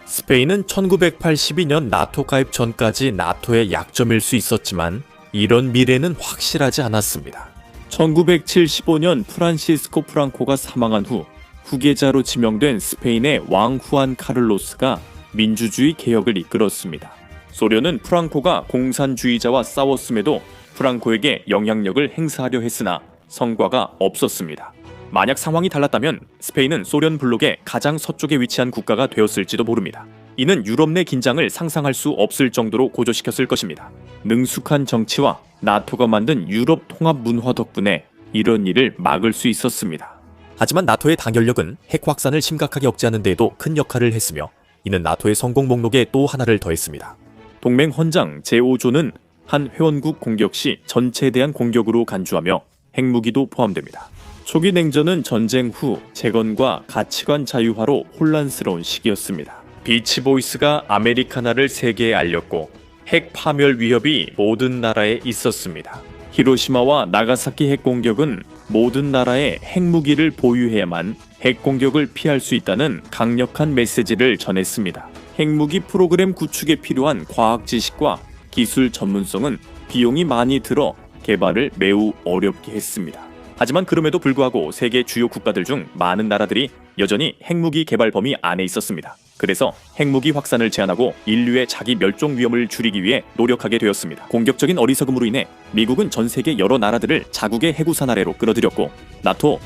스페인은 1982년 나토 가입 전까지 나토의 약점일 수 있었지만 이런 미래는 확실하지 않았습니다. 1975년 프란시스코 프랑코가 사망한 후 후계자로 지명된 스페인의 왕 후안 카를로스가 민주주의 개혁을 이끌었습니다. 소련은 프랑코가 공산주의자와 싸웠음에도 프랑코에게 영향력을 행사하려 했으나 성과가 없었습니다. 만약 상황이 달랐다면 스페인은 소련 블록의 가장 서쪽에 위치한 국가가 되었을지도 모릅니다. 이는 유럽 내 긴장을 상상할 수 없을 정도로 고조시켰을 것입니다. 능숙한 정치와 나토가 만든 유럽 통합 문화 덕분에 이런 일을 막을 수 있었습니다. 하지만 나토의 단결력은 핵 확산을 심각하게 억제하는 데에도 큰 역할을 했으며 이는 나토의 성공 목록에 또 하나를 더했습니다. 동맹 헌장 제5조는 한 회원국 공격 시 전체에 대한 공격으로 간주하며 핵무기도 포함됩니다. 초기 냉전은 전쟁 후 재건과 가치관 자유화로 혼란스러운 시기였습니다. 비치보이스가 아메리카나를 세계에 알렸고 핵 파멸 위협이 모든 나라에 있었습니다. 히로시마와 나가사키 핵공격은 모든 나라에 핵무기를 보유해야만 핵공격을 피할 수 있다는 강력한 메시지를 전했습니다. 핵무기 프로그램 구축에 필요한 과학 지식과 기술 전문성은 비용이 많이 들어 개발을 매우 어렵게 했습니다. 하지만 그럼에도 불구하고 세계 주요 국가들 중 많은 나라들이 여전히 핵무기 개발 범위 안에 있었습니다. 그래서 핵무기 확산을 제한하고 인류의 자기 멸종 위험을 줄이기 위해 노력하게 되었습니다. 공격적인 어리석음으로 인해 미국은 전 세계 여러 나라들을 자국의 해구산 아래로 끌어들였고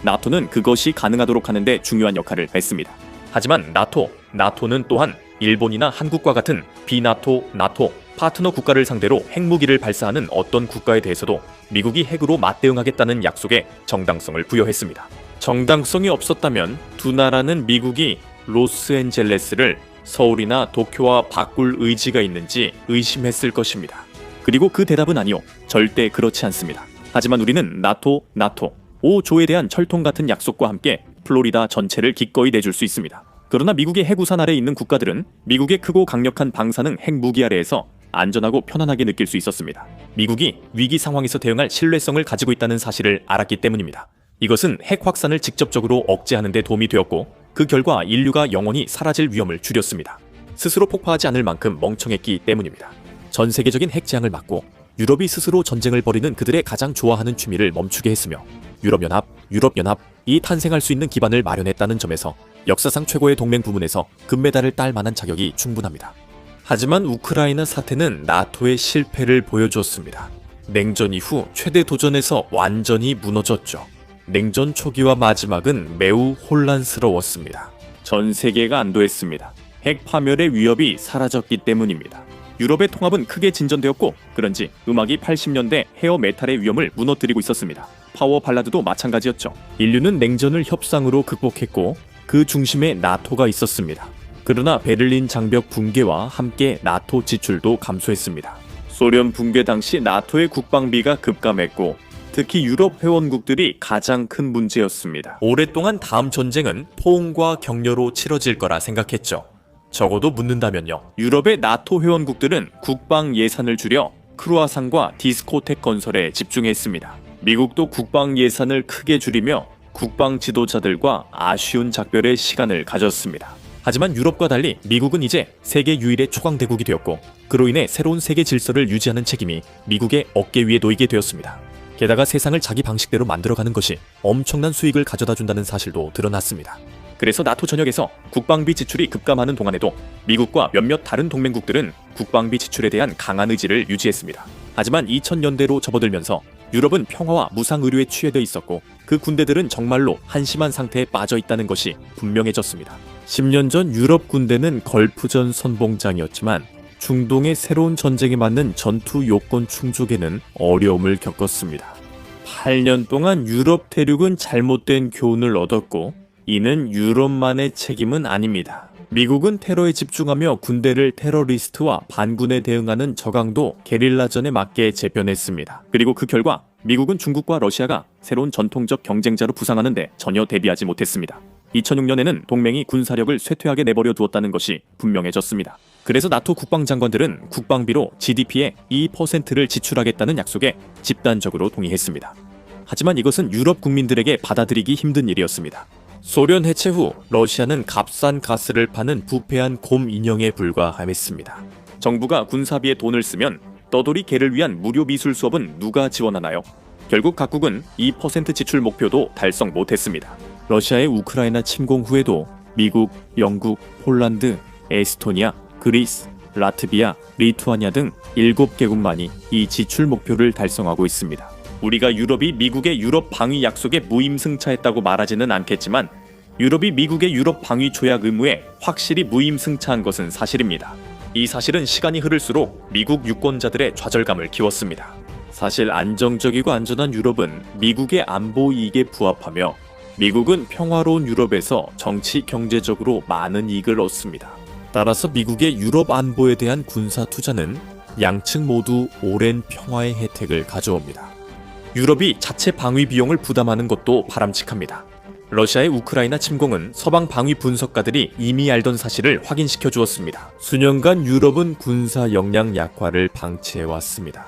나토는 그것이 가능하도록 하는 데 중요한 역할을 했습니다. 하지만 나토는 또한 일본이나 한국과 같은 비나토, 나토, 파트너 국가를 상대로 핵무기를 발사하는 어떤 국가에 대해서도 미국이 핵으로 맞대응하겠다는 약속에 정당성을 부여했습니다. 정당성이 없었다면 두 나라는 미국이 로스앤젤레스를 서울이나 도쿄와 바꿀 의지가 있는지 의심했을 것입니다. 그리고 그 대답은 아니요. 절대 그렇지 않습니다. 하지만 우리는 나토 5조에 대한 철통 같은 약속과 함께 플로리다 전체를 기꺼이 내줄 수 있습니다. 그러나 미국의 핵우산 아래에 있는 국가들은 미국의 크고 강력한 방사능 핵무기 아래에서 안전하고 편안하게 느낄 수 있었습니다. 미국이 위기 상황에서 대응할 신뢰성을 가지고 있다는 사실을 알았기 때문입니다. 이것은 핵 확산을 직접적으로 억제하는 데 도움이 되었고 그 결과 인류가 영원히 사라질 위험을 줄였습니다. 스스로 폭파하지 않을 만큼 멍청했기 때문입니다. 전 세계적인 핵 재앙을 막고 유럽이 스스로 전쟁을 벌이는 그들의 가장 좋아하는 취미를 멈추게 했으며 유럽연합이 탄생할 수 있는 기반을 마련했다는 점에서 역사상 최고의 동맹 부문에서 금메달을 딸 만한 자격이 충분합니다. 하지만 우크라이나 사태는 나토의 실패를 보여주었습니다. 냉전 이후 최대 도전에서 완전히 무너졌죠. 냉전 초기와 마지막은 매우 혼란스러웠습니다. 전 세계가 안도했습니다. 핵 파멸의 위협이 사라졌기 때문입니다. 유럽의 통합은 크게 진전되었고 그런지 음악이 80년대 헤어 메탈의 위험을 무너뜨리고 있었습니다. 파워 발라드도 마찬가지였죠. 인류는 냉전을 협상으로 극복했고 그 중심에 나토가 있었습니다. 그러나 베를린 장벽 붕괴와 함께 나토 지출도 감소했습니다. 소련 붕괴 당시 나토의 국방비가 급감했고 특히 유럽 회원국들이 가장 큰 문제였습니다. 오랫동안 다음 전쟁은 포옹과 격려로 치러질 거라 생각했죠. 적어도 묻는다면요. 유럽의 나토 회원국들은 국방 예산을 줄여 크루아상과 디스코텍 건설에 집중했습니다. 미국도 국방 예산을 크게 줄이며 국방 지도자들과 아쉬운 작별의 시간을 가졌습니다. 하지만 유럽과 달리 미국은 이제 세계 유일의 초강대국이 되었고 그로 인해 새로운 세계 질서를 유지하는 책임이 미국의 어깨 위에 놓이게 되었습니다. 게다가 세상을 자기 방식대로 만들어가는 것이 엄청난 수익을 가져다준다는 사실도 드러났습니다. 그래서 나토 전역에서 국방비 지출이 급감하는 동안에도 미국과 몇몇 다른 동맹국들은 국방비 지출에 대한 강한 의지를 유지했습니다. 하지만 2000년대로 접어들면서 유럽은 평화와 무상 의료에 취해져 있었고 그 군대들은 정말로 한심한 상태에 빠져 있다는 것이 분명해졌습니다. 10년 전 유럽 군대는 걸프전 선봉장이었지만 중동의 새로운 전쟁에 맞는 전투 요건 충족에는 어려움을 겪었습니다. 8년 동안 유럽 대륙은 잘못된 교훈을 얻었고 이는 유럽만의 책임은 아닙니다. 미국은 테러에 집중하며 군대를 테러리스트와 반군에 대응하는 저강도 게릴라전에 맞게 재편했습니다. 그리고 그 결과 미국은 중국과 러시아가 새로운 전통적 경쟁자로 부상하는데 전혀 대비하지 못했습니다. 2006년에는 동맹이 군사력을 쇠퇴하게 내버려 두었다는 것이 분명해졌습니다. 그래서 나토 국방장관들은 국방비로 GDP의 2%를 지출하겠다는 약속에 집단적으로 동의했습니다. 하지만 이것은 유럽 국민들에게 받아들이기 힘든 일이었습니다. 소련 해체 후 러시아는 값싼 가스를 파는 부패한 곰 인형에 불과했습니다. 정부가 군사비에 돈을 쓰면 떠돌이 개를 위한 무료 미술 수업은 누가 지원하나요? 결국 각국은 2% 지출 목표도 달성 못했습니다. 러시아의 우크라이나 침공 후에도 미국, 영국, 폴란드, 에스토니아, 그리스, 라트비아, 리투아니아 등 7개국만이 이 지출 목표를 달성하고 있습니다. 우리가 유럽이 미국의 유럽 방위 약속에 무임승차했다고 말하지는 않겠지만 유럽이 미국의 유럽 방위 조약 의무에 확실히 무임승차한 것은 사실입니다. 이 사실은 시간이 흐를수록 미국 유권자들의 좌절감을 키웠습니다. 사실 안정적이고 안전한 유럽은 미국의 안보 이익에 부합하며 미국은 평화로운 유럽에서 정치 경제적으로 많은 이익을 얻습니다. 따라서 미국의 유럽 안보에 대한 군사 투자는 양측 모두 오랜 평화의 혜택을 가져옵니다. 유럽이 자체 방위 비용을 부담하는 것도 바람직합니다. 러시아의 우크라이나 침공은 서방 방위 분석가들이 이미 알던 사실을 확인시켜 주었습니다. 수년간 유럽은 군사 역량 약화를 방치해왔습니다.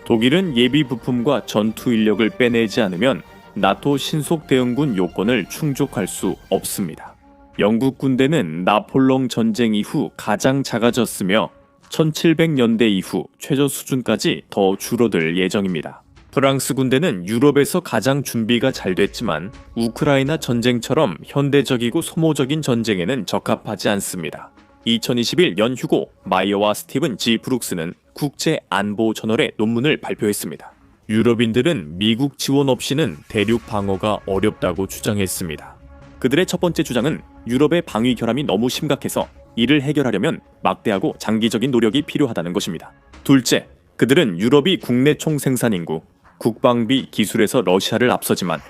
독일은 예비 부품과 전투 인력을 빼내지 않으면 나토 신속 대응군 요건을 충족할 수 없습니다. 영국 군대는 나폴롱 전쟁 이후 가장 작아졌으며 1700년대 이후 최저 수준까지 더 줄어들 예정입니다. 프랑스 군대는 유럽에서 가장 준비가 잘 됐지만 우크라이나 전쟁처럼 현대적이고 소모적인 전쟁에는 적합하지 않습니다. 2021 연휴고 마이어와 스티븐 G. 브룩스는 국제안보저널에 논문을 발표했습니다. 유럽인들은 미국 지원 없이는 대륙 방어가 어렵다고 주장했습니다. 그들의 첫 번째 주장은 유럽의 방위 결함이 너무 심각해서 이를 해결하려면 막대하고 장기적인 노력이 필요하다는 것입니다. 둘째, 그들은 유럽이 국내 총생산 인구, 국방비, 기술에서 러시아를 앞서지만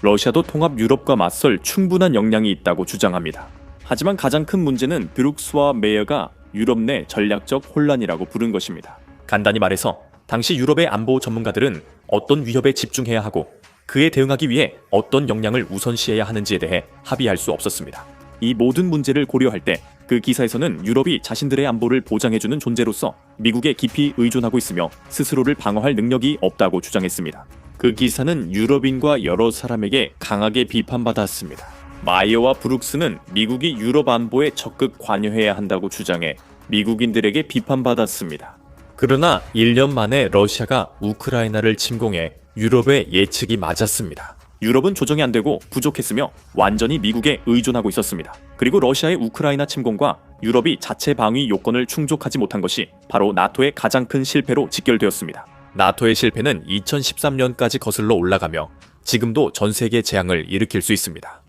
러시아도 통합 유럽과 맞설 충분한 역량이 있다고 주장합니다. 하지만 가장 큰 문제는 브룩스와 메이어가 유럽 내 전략적 혼란이라고 부른 것입니다. 간단히 말해서 당시 유럽의 안보 전문가들은 어떤 위협에 집중해야 하고 그에 대응하기 위해 어떤 역량을 우선시해야 하는지에 대해 합의할 수 없었습니다. 이 모든 문제를 고려할 때 그 기사에서는 유럽이 자신들의 안보를 보장해주는 존재로서 미국에 깊이 의존하고 있으며 스스로를 방어할 능력이 없다고 주장했습니다. 그 기사는 유럽인과 여러 사람에게 강하게 비판받았습니다. 마이어와 브룩스는 미국이 유럽 안보에 적극 관여해야 한다고 주장해 미국인들에게 비판받았습니다. 그러나 1년 만에 러시아가 우크라이나를 침공해 유럽의 예측이 맞았습니다. 유럽은 조정이 안 되고 부족했으며 완전히 미국에 의존하고 있었습니다. 그리고 러시아의 우크라이나 침공과 유럽이 자체 방위 요건을 충족하지 못한 것이 바로 나토의 가장 큰 실패로 직결되었습니다. 나토의 실패는 2013년까지 거슬러 올라가며 지금도 전 세계 재앙을 일으킬 수 있습니다.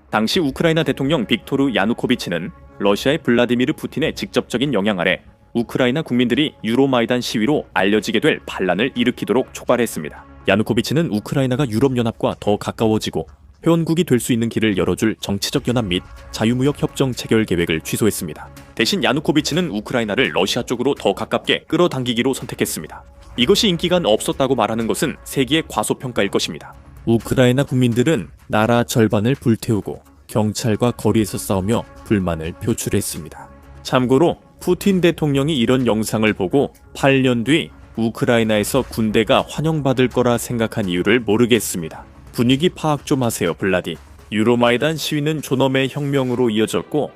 당시 우크라이나 대통령 빅토르 야누코비치는 러시아의 블라디미르 푸틴의 직접적인 영향 아래 우크라이나 국민들이 유로마이단 시위로 알려지게 될 반란을 일으키도록 촉발했습니다. 야누코비치는 우크라이나가 유럽연합과 더 가까워지고 회원국이 될 수 있는 길을 열어줄 정치적 연합 및 자유무역 협정 체결 계획을 취소했습니다. 대신 야누코비치는 우크라이나를 러시아 쪽으로 더 가깝게 끌어당기기로 선택했습니다. 이것이 인기가 없었다고 말하는 것은 세기의 과소평가일 것입니다. 우크라이나 국민들은 나라 절반을 불태우고 경찰과 거리에서 싸우며 불만을 표출했습니다. 참고로 푸틴 대통령이 이런 영상을 보고 8년 뒤 우크라이나에서 군대가 환영받을 거라 생각한 이유를 모르겠습니다. 분위기 파악 좀 하세요, 블라디. 유로마이단 시위는 존엄의 혁명으로 이어졌고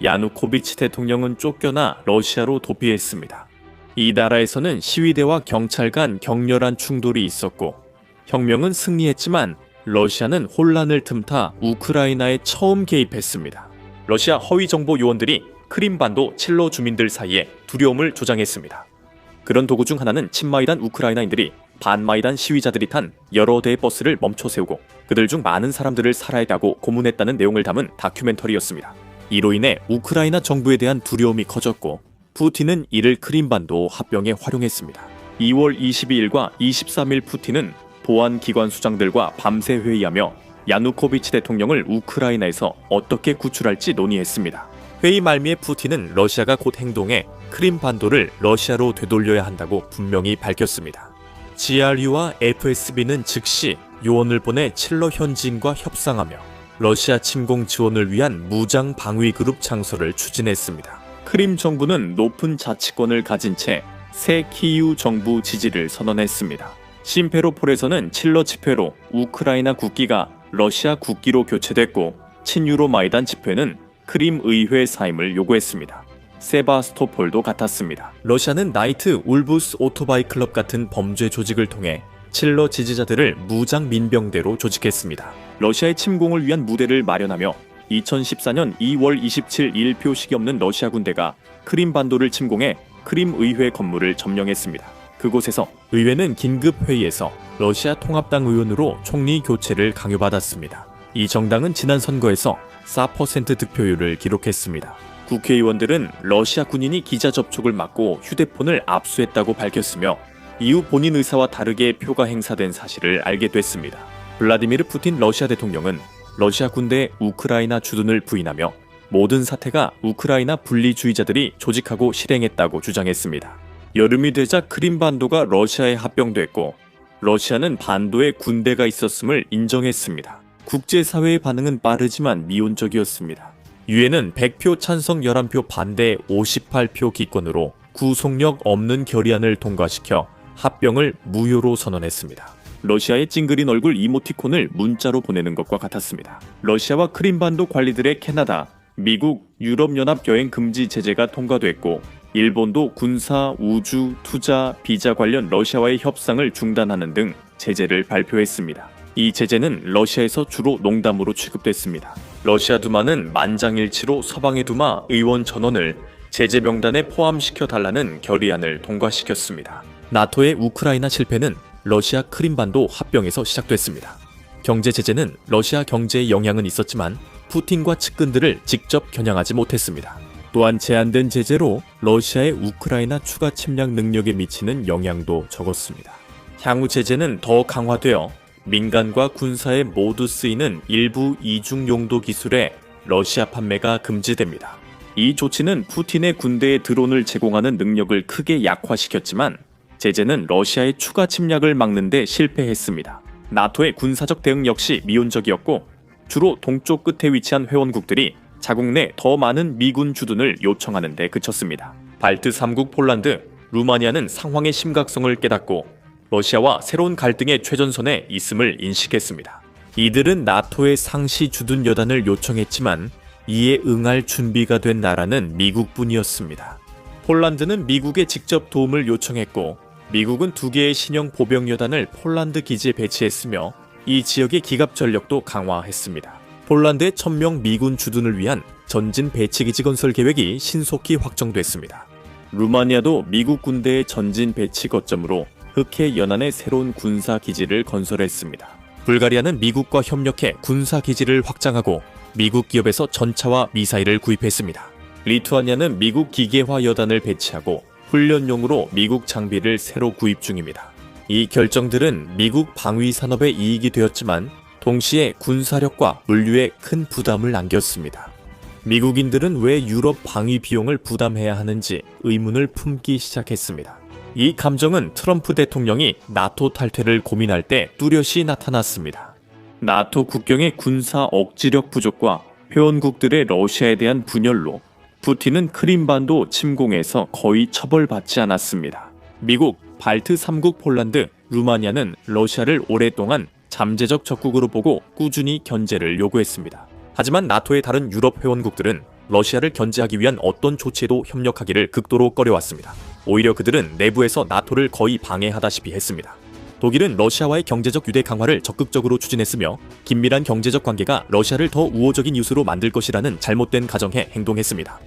야누코비치 대통령은 쫓겨나 러시아로 도피했습니다. 이 나라에서는 시위대와 경찰 간 격렬한 충돌이 있었고 혁명은 승리했지만 러시아는 혼란을 틈타 우크라이나에 처음 개입했습니다. 러시아 허위 정보 요원들이 크림반도 칠러 주민들 사이에 두려움을 조장했습니다. 그런 도구 중 하나는 친마이단 우크라이나인들이 반마이단 시위자들이 탄 여러 대의 버스를 멈춰 세우고 그들 중 많은 사람들을 살해하고 고문했다는 내용을 담은 다큐멘터리였습니다. 이로 인해 우크라이나 정부에 대한 두려움이 커졌고 푸틴은 이를 크림반도 합병에 활용했습니다. 2월 22일과 23일 푸틴은 보안기관 수장들과 밤새 회의하며 야누코비치 대통령을 우크라이나에서 어떻게 구출할지 논의했습니다. 회의 말미에 푸틴은 러시아가 곧 행동해 크림반도를 러시아로 되돌려야 한다고 분명히 밝혔습니다. GRU와 FSB는 즉시 요원을 보내 칠러 현지인과 협상하며 러시아 침공 지원을 위한 무장 방위 그룹 창설을 추진했습니다. 크림 정부는 높은 자치권을 가진 채 새 키이우 정부 지지를 선언했습니다. 심페로폴에서는 칠러 집회로 우크라이나 국기가 러시아 국기로 교체됐고 친유로 마이단 집회는 크림 의회 사임을 요구했습니다. 세바스토폴도 같았습니다. 러시아는 나이트 울부스 오토바이 클럽 같은 범죄 조직을 통해 칠러 지지자들을 무장 민병대로 조직했습니다. 러시아의 침공을 위한 무대를 마련하며 2014년 2월 27일 표식이 없는 러시아 군대가 크림반도를 침공해 크림 의회 건물을 점령했습니다. 그곳에서 의회는 긴급 회의에서 러시아 통합당 의원으로 총리 교체를 강요받았습니다. 이 정당은 지난 선거에서 4% 득표율을 기록했습니다. 국회의원들은 러시아 군인이 기자 접촉을 막고 휴대폰을 압수했다고 밝혔으며 이후 본인 의사와 다르게 표가 행사된 사실을 알게 됐습니다. 블라디미르 푸틴 러시아 대통령은 러시아 군대의 우크라이나 주둔을 부인하며 모든 사태가 우크라이나 분리주의자들이 조직하고 실행했다고 주장했습니다. 여름이 되자 크림반도가 러시아에 합병됐고 러시아는 반도에 군대가 있었음을 인정했습니다. 국제사회의 반응은 빠르지만 미온적이었습니다. 유엔은 100표 찬성 11표 반대 58표 기권으로 구속력 없는 결의안을 통과시켜 합병을 무효로 선언했습니다. 러시아의 찡그린 얼굴 이모티콘을 문자로 보내는 것과 같았습니다. 러시아와 크림반도 관리들의 캐나다, 미국, 유럽연합 여행 금지 제재가 통과됐고 일본도 군사, 우주, 투자, 비자 관련 러시아와의 협상을 중단하는 등 제재를 발표했습니다. 이 제재는 러시아에서 주로 농담으로 취급됐습니다. 러시아 두마는 만장일치로 서방의 두마 의원 전원을 제재 명단에 포함시켜달라는 결의안을 통과시켰습니다. 나토의 우크라이나 실패는 러시아 크림반도 합병에서 시작됐습니다. 경제 제재는 러시아 경제에 영향은 있었지만 푸틴과 측근들을 직접 겨냥하지 못했습니다. 또한 제한된 제재로 러시아의 우크라이나 추가 침략 능력에 미치는 영향도 적었습니다. 향후 제재는 더 강화되어 민간과 군사에 모두 쓰이는 일부 이중 용도 기술의 러시아 판매가 금지됩니다. 이 조치는 푸틴의 군대에 드론을 제공하는 능력을 크게 약화시켰지만 제재는 러시아의 추가 침략을 막는 데 실패했습니다. 나토의 군사적 대응 역시 미온적이었고 주로 동쪽 끝에 위치한 회원국들이 자국 내 더 많은 미군 주둔을 요청하는 데 그쳤습니다. 발트 3국 폴란드, 루마니아는 상황의 심각성을 깨닫고 러시아와 새로운 갈등의 최전선에 있음을 인식했습니다. 이들은 나토의 상시 주둔 여단을 요청했지만 이에 응할 준비가 된 나라는 미국뿐이었습니다. 폴란드는 미국에 직접 도움을 요청했고 미국은 2개의 신형 보병 여단을 폴란드 기지에 배치했으며 이 지역의 기갑 전력도 강화했습니다. 폴란드의 1000명 미군 주둔을 위한 전진 배치기지 건설 계획이 신속히 확정됐습니다. 루마니아도 미국 군대의 전진 배치 거점으로 흑해 연안에 새로운 군사 기지를 건설했습니다. 불가리아는 미국과 협력해 군사 기지를 확장하고 미국 기업에서 전차와 미사일을 구입했습니다. 리투아니아는 미국 기계화 여단을 배치하고 훈련용으로 미국 장비를 새로 구입 중입니다. 이 결정들은 미국 방위 산업에 이익이 되었지만 동시에 군사력과 물류에 큰 부담을 안겼습니다. 미국인들은 왜 유럽 방위 비용을 부담해야 하는지 의문을 품기 시작했습니다. 이 감정은 트럼프 대통령이 나토 탈퇴를 고민할 때 뚜렷이 나타났습니다. 나토 국경의 군사 억지력 부족과 회원국들의 러시아에 대한 분열로 푸틴은 크림반도 침공에서 거의 처벌받지 않았습니다. 미국, 발트 3국 폴란드, 루마니아는 러시아를 오랫동안 잠재적 적국으로 보고 꾸준히 견제를 요구했습니다. 하지만 나토의 다른 유럽 회원국들은 러시아를 견제하기 위한 어떤 조치에도 협력하기를 극도로 꺼려왔습니다. 오히려 그들은 내부에서 나토를 거의 방해하다시피 했습니다. 독일은 러시아와의 경제적 유대 강화를 적극적으로 추진했으며 긴밀한 경제적 관계가 러시아를 더 우호적인 이웃으로 만들 것이라는 잘못된 가정에 행동했습니다.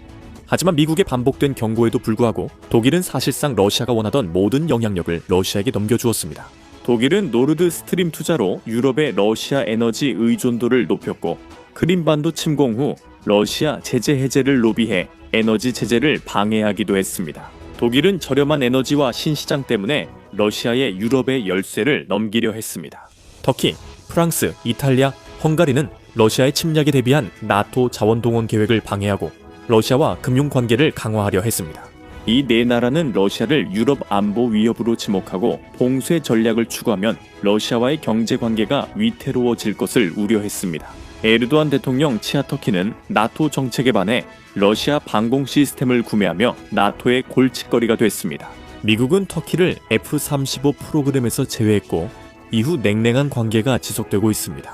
하지만 미국의 반복된 경고에도 불구하고 독일은 사실상 러시아가 원하던 모든 영향력을 러시아에게 넘겨주었습니다. 독일은 노르드 스트림 투자로 유럽의 러시아 에너지 의존도를 높였고 크림반도 침공 후 러시아 제재 해제를 로비해 에너지 제재를 방해하기도 했습니다. 독일은 저렴한 에너지와 신시장 때문에 러시아의 유럽의 열쇠를 넘기려 했습니다. 터키, 프랑스, 이탈리아, 헝가리는 러시아의 침략에 대비한 나토 자원 동원 계획을 방해하고 러시아와 금융 관계를 강화하려 했습니다. 이 네 나라는 러시아를 유럽 안보 위협으로 지목하고 봉쇄 전략을 추구하면 러시아와의 경제 관계가 위태로워질 것을 우려했습니다. 에르도안 대통령 치아 터키는 나토 정책에 반해 러시아 방공 시스템을 구매하며 나토의 골칫거리가 됐습니다. 미국은 터키를 F-35 프로그램에서 제외했고 이후 냉랭한 관계가 지속되고 있습니다.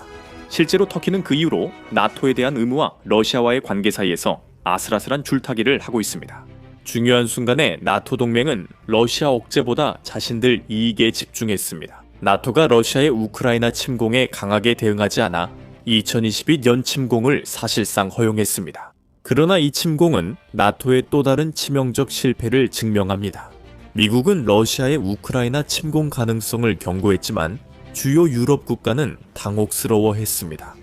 실제로 터키는 그 이후로 나토에 대한 의무와 러시아와의 관계 사이에서 아슬아슬한 줄타기를 하고 있습니다. 중요한 순간에 나토 동맹은 러시아 억제보다 자신들 이익에 집중했습니다. 나토가 러시아의 우크라이나 침공에 강하게 대응하지 않아 2022년 침공을 사실상 허용했습니다. 그러나 이 침공은 나토의 또 다른 치명적 실패를 증명합니다. 미국은 러시아의 우크라이나 침공 가능성을 경고했지만 주요 유럽 국가는 당혹스러워했습니다.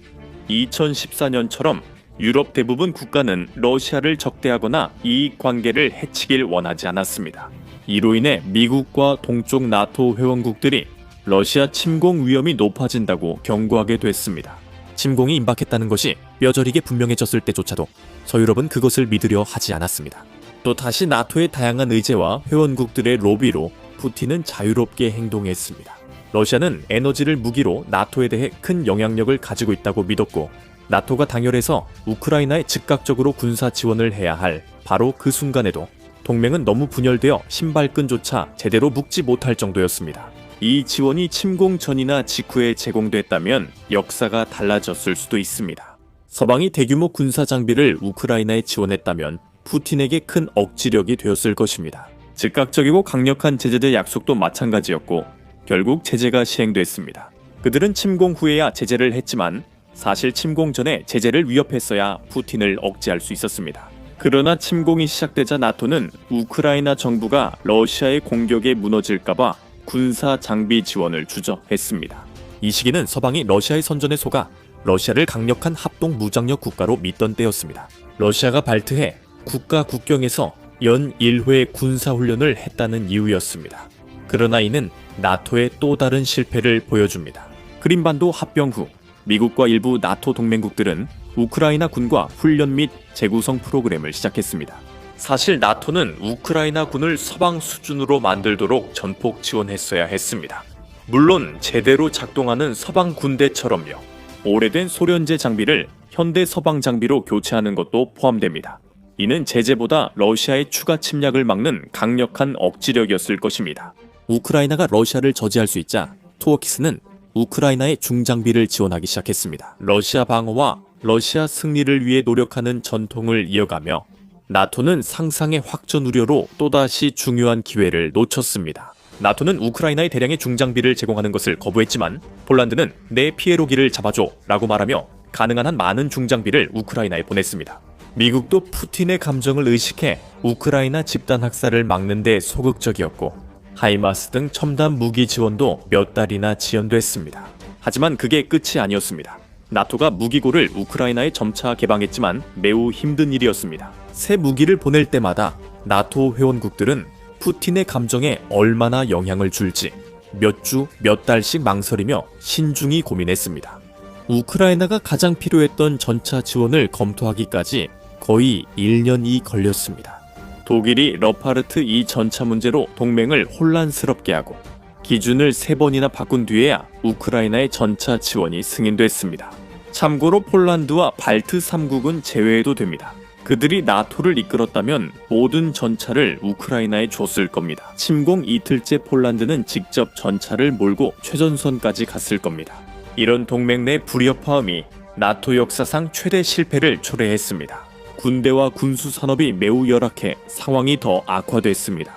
2014년처럼 유럽 대부분 국가는 러시아를 적대하거나 이익 관계를 해치길 원하지 않았습니다. 이로 인해 미국과 동쪽 나토 회원국들이 러시아 침공 위험이 높아진다고 경고하게 됐습니다. 침공이 임박했다는 것이 뼈저리게 분명해졌을 때조차도 서유럽은 그것을 믿으려 하지 않았습니다. 또 다시 나토의 다양한 의제와 회원국들의 로비로 푸틴은 자유롭게 행동했습니다. 러시아는 에너지를 무기로 나토에 대해 큰 영향력을 가지고 있다고 믿었고 나토가 당열해서 우크라이나에 즉각적으로 군사 지원을 해야 할 바로 그 순간에도 동맹은 너무 분열되어 신발끈조차 제대로 묶지 못할 정도였습니다. 이 지원이 침공 전이나 직후에 제공됐다면 역사가 달라졌을 수도 있습니다. 서방이 대규모 군사 장비를 우크라이나에 지원했다면 푸틴에게 큰 억지력이 되었을 것입니다. 즉각적이고 강력한 제재의 약속도 마찬가지였고 결국 제재가 시행됐습니다. 그들은 침공 후에야 제재를 했지만 사실 침공 전에 제재를 위협했어야 푸틴을 억제할 수 있었습니다. 그러나 침공이 시작되자 나토는 우크라이나 정부가 러시아의 공격에 무너질까봐 군사 장비 지원을 주저했습니다. 이 시기는 서방이 러시아의 선전에 속아 러시아를 강력한 합동 무장력 국가로 믿던 때였습니다. 러시아가 발트해 국가 국경에서 연 1회 군사훈련을 했다는 이유였습니다. 그러나 이는 나토의 또 다른 실패를 보여줍니다. 크림반도 합병 후 미국과 일부 나토 동맹국들은 우크라이나 군과 훈련 및 재구성 프로그램을 시작했습니다. 사실 나토는 우크라이나 군을 서방 수준으로 만들도록 전폭 지원했어야 했습니다. 물론 제대로 작동하는 서방 군대처럼요. 오래된 소련제 장비를 현대 서방 장비로 교체하는 것도 포함됩니다. 이는 제재보다 러시아의 추가 침략을 막는 강력한 억지력이었을 것입니다. 우크라이나가 러시아를 저지할 수 있자 투어키스는 우크라이나의 중장비를 지원하기 시작했습니다. 러시아 방어와 러시아 승리를 위해 노력하는 전통을 이어가며 나토는 상상의 확전 우려로 또다시 중요한 기회를 놓쳤습니다. 나토는 우크라이나에 대량의 중장비를 제공하는 것을 거부했지만 폴란드는 내 피에로기를 잡아줘 라고 말하며 가능한 한 많은 중장비를 우크라이나에 보냈습니다. 미국도 푸틴의 감정을 의식해 우크라이나 집단 학살을 막는 데 소극적이었고 하이마스 등 첨단 무기 지원도 몇 달이나 지연됐습니다. 하지만 그게 끝이 아니었습니다. 나토가 무기고를 우크라이나에 점차 개방했지만 매우 힘든 일이었습니다. 새 무기를 보낼 때마다 나토 회원국들은 푸틴의 감정에 얼마나 영향을 줄지 몇 주, 몇 달씩 망설이며 신중히 고민했습니다. 우크라이나가 가장 필요했던 전차 지원을 검토하기까지 거의 1년이 걸렸습니다. 독일이 러파르트 2 전차 문제로 동맹을 혼란스럽게 하고 기준을 3번이나 바꾼 뒤에야 우크라이나의 전차 지원이 승인됐습니다. 참고로 폴란드와 발트 3국은 제외해도 됩니다. 그들이 나토를 이끌었다면 모든 전차를 우크라이나에 줬을 겁니다. 침공 이틀째 폴란드는 직접 전차를 몰고 최전선까지 갔을 겁니다. 이런 동맹 내 불협화음이 나토 역사상 최대 실패를 초래했습니다. 군대와 군수 산업이 매우 열악해 상황이 더 악화됐습니다.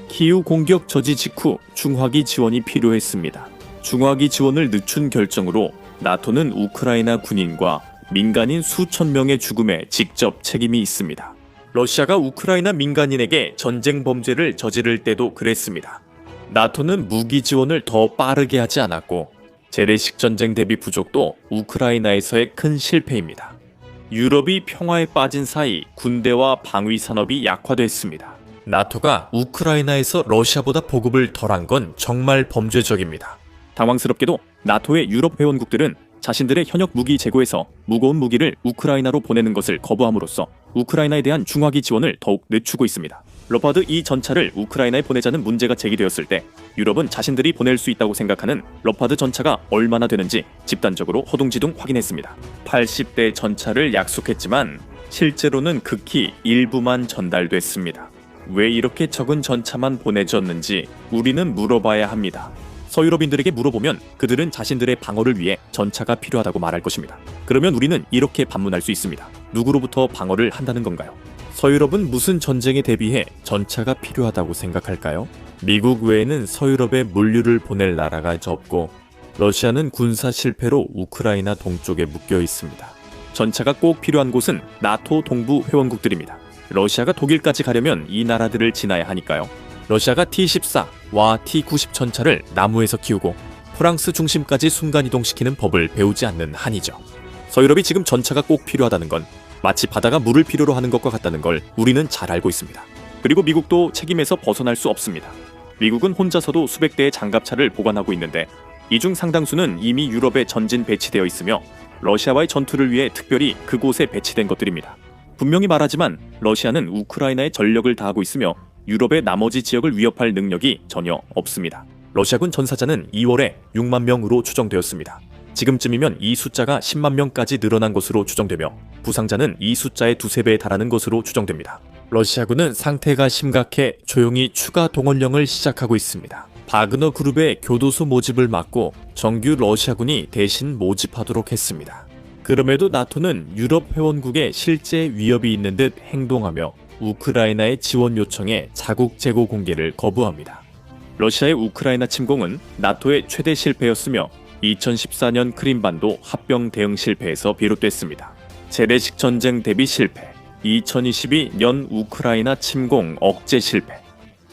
키우 공격 저지 직후 중화기 지원이 필요했습니다. 중화기 지원을 늦춘 결정으로 나토는 우크라이나 군인과 민간인 수천 명의 죽음에 직접 책임이 있습니다. 러시아가 우크라이나 민간인에게 전쟁 범죄를 저지를 때도 그랬습니다. 나토는 무기 지원을 더 빠르게 하지 않았고 재래식 전쟁 대비 부족도 우크라이나에서의 큰 실패입니다. 유럽이 평화에 빠진 사이 군대와 방위 산업이 약화됐습니다. 나토가 우크라이나에서 러시아보다 보급을 덜한 건 정말 범죄적입니다. 당황스럽게도 나토의 유럽 회원국들은 자신들의 현역 무기 재고에서 무거운 무기를 우크라이나로 보내는 것을 거부함으로써 우크라이나에 대한 중화기 지원을 더욱 늦추고 있습니다. 러파드 2 전차를 우크라이나에 보내자는 문제가 제기되었을 때 유럽은 자신들이 보낼 수 있다고 생각하는 러파드 전차가 얼마나 되는지 집단적으로 허둥지둥 확인했습니다. 80대 전차를 약속했지만 실제로는 극히 일부만 전달됐습니다. 왜 이렇게 적은 전차만 보내줬는지 우리는 물어봐야 합니다. 서유럽인들에게 물어보면 그들은 자신들의 방어를 위해 전차가 필요하다고 말할 것입니다. 그러면 우리는 이렇게 반문할 수 있습니다. 누구로부터 방어를 한다는 건가요? 서유럽은 무슨 전쟁에 대비해 전차가 필요하다고 생각할까요? 미국 외에는 서유럽에 물류를 보낼 나라가 없고 러시아는 군사 실패로 우크라이나 동쪽에 묶여 있습니다. 전차가 꼭 필요한 곳은 나토 동부 회원국들입니다. 러시아가 독일까지 가려면 이 나라들을 지나야 하니까요. 러시아가 T-14와 T-90 전차를 나무에서 키우고 프랑스 중심까지 순간이동시키는 법을 배우지 않는 한이죠. 서유럽이 지금 전차가 꼭 필요하다는 건 마치 바다가 물을 필요로 하는 것과 같다는 걸 우리는 잘 알고 있습니다. 그리고 미국도 책임에서 벗어날 수 없습니다. 미국은 혼자서도 수백 대의 장갑차를 보관하고 있는데 이 중 상당수는 이미 유럽에 전진 배치되어 있으며 러시아와의 전투를 위해 특별히 그곳에 배치된 것들입니다. 분명히 말하지만 러시아는 우크라이나에 전력을 다하고 있으며 유럽의 나머지 지역을 위협할 능력이 전혀 없습니다. 러시아군 전사자는 2월에 6만 명으로 추정되었습니다. 지금쯤이면 이 숫자가 10만 명까지 늘어난 것으로 추정되며 부상자는 이 숫자의 두세 배에 달하는 것으로 추정됩니다. 러시아군은 상태가 심각해 조용히 추가 동원령을 시작하고 있습니다. 바그너 그룹의 교도소 모집을 막고 정규 러시아군이 대신 모집하도록 했습니다. 그럼에도 나토는 유럽 회원국에 실제 위협이 있는 듯 행동하며 우크라이나의 지원 요청에 자국 재고 공개를 거부합니다. 러시아의 우크라이나 침공은 나토의 최대 실패였으며 2014년 크림반도 합병 대응 실패에서 비롯됐습니다. 재래식 전쟁 대비 실패, 2022년 우크라이나 침공 억제 실패,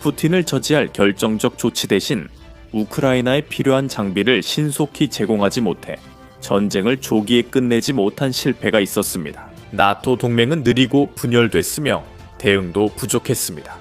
푸틴을 저지할 결정적 조치 대신 우크라이나에 필요한 장비를 신속히 제공하지 못해 전쟁을 조기에 끝내지 못한 실패가 있었습니다. 나토 동맹은 느리고 분열됐으며 대응도 부족했습니다.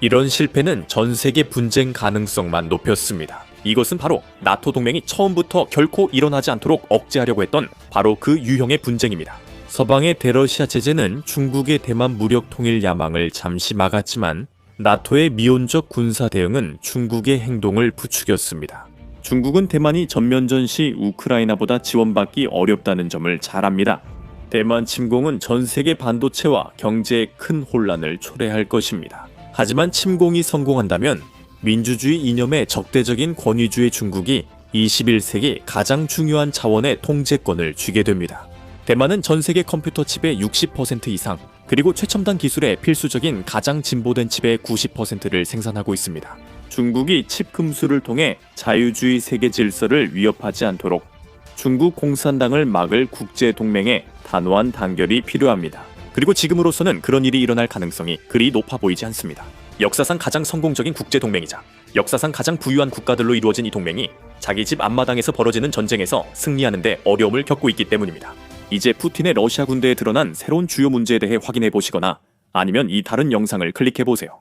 이런 실패는 전 세계 분쟁 가능성만 높였습니다. 이것은 바로 나토 동맹이 처음부터 결코 일어나지 않도록 억제하려고 했던 바로 그 유형의 분쟁입니다. 서방의 대러시아 제재는 중국의 대만 무력 통일 야망을 잠시 막았지만 나토의 미온적 군사 대응은 중국의 행동을 부추겼습니다. 중국은 대만이 전면전 시 우크라이나보다 지원받기 어렵다는 점을 잘 압니다. 대만 침공은 전 세계 반도체와 경제에 큰 혼란을 초래할 것입니다. 하지만 침공이 성공한다면 민주주의 이념의 적대적인 권위주의 중국이 21세기 가장 중요한 차원의 통제권을 쥐게 됩니다. 대만은 전 세계 컴퓨터 칩의 60% 이상, 그리고 최첨단 기술의 필수적인 가장 진보된 칩의 90%를 생산하고 있습니다. 중국이 칩 금수를 통해 자유주의 세계 질서를 위협하지 않도록 중국 공산당을 막을 국제 동맹의 단호한 단결이 필요합니다. 그리고 지금으로서는 그런 일이 일어날 가능성이 그리 높아 보이지 않습니다. 역사상 가장 성공적인 국제 동맹이자 역사상 가장 부유한 국가들로 이루어진 이 동맹이 자기 집 앞마당에서 벌어지는 전쟁에서 승리하는 데 어려움을 겪고 있기 때문입니다. 이제 푸틴의 러시아 군대에 드러난 새로운 주요 문제에 대해 확인해 보시거나 아니면 이 다른 영상을 클릭해 보세요.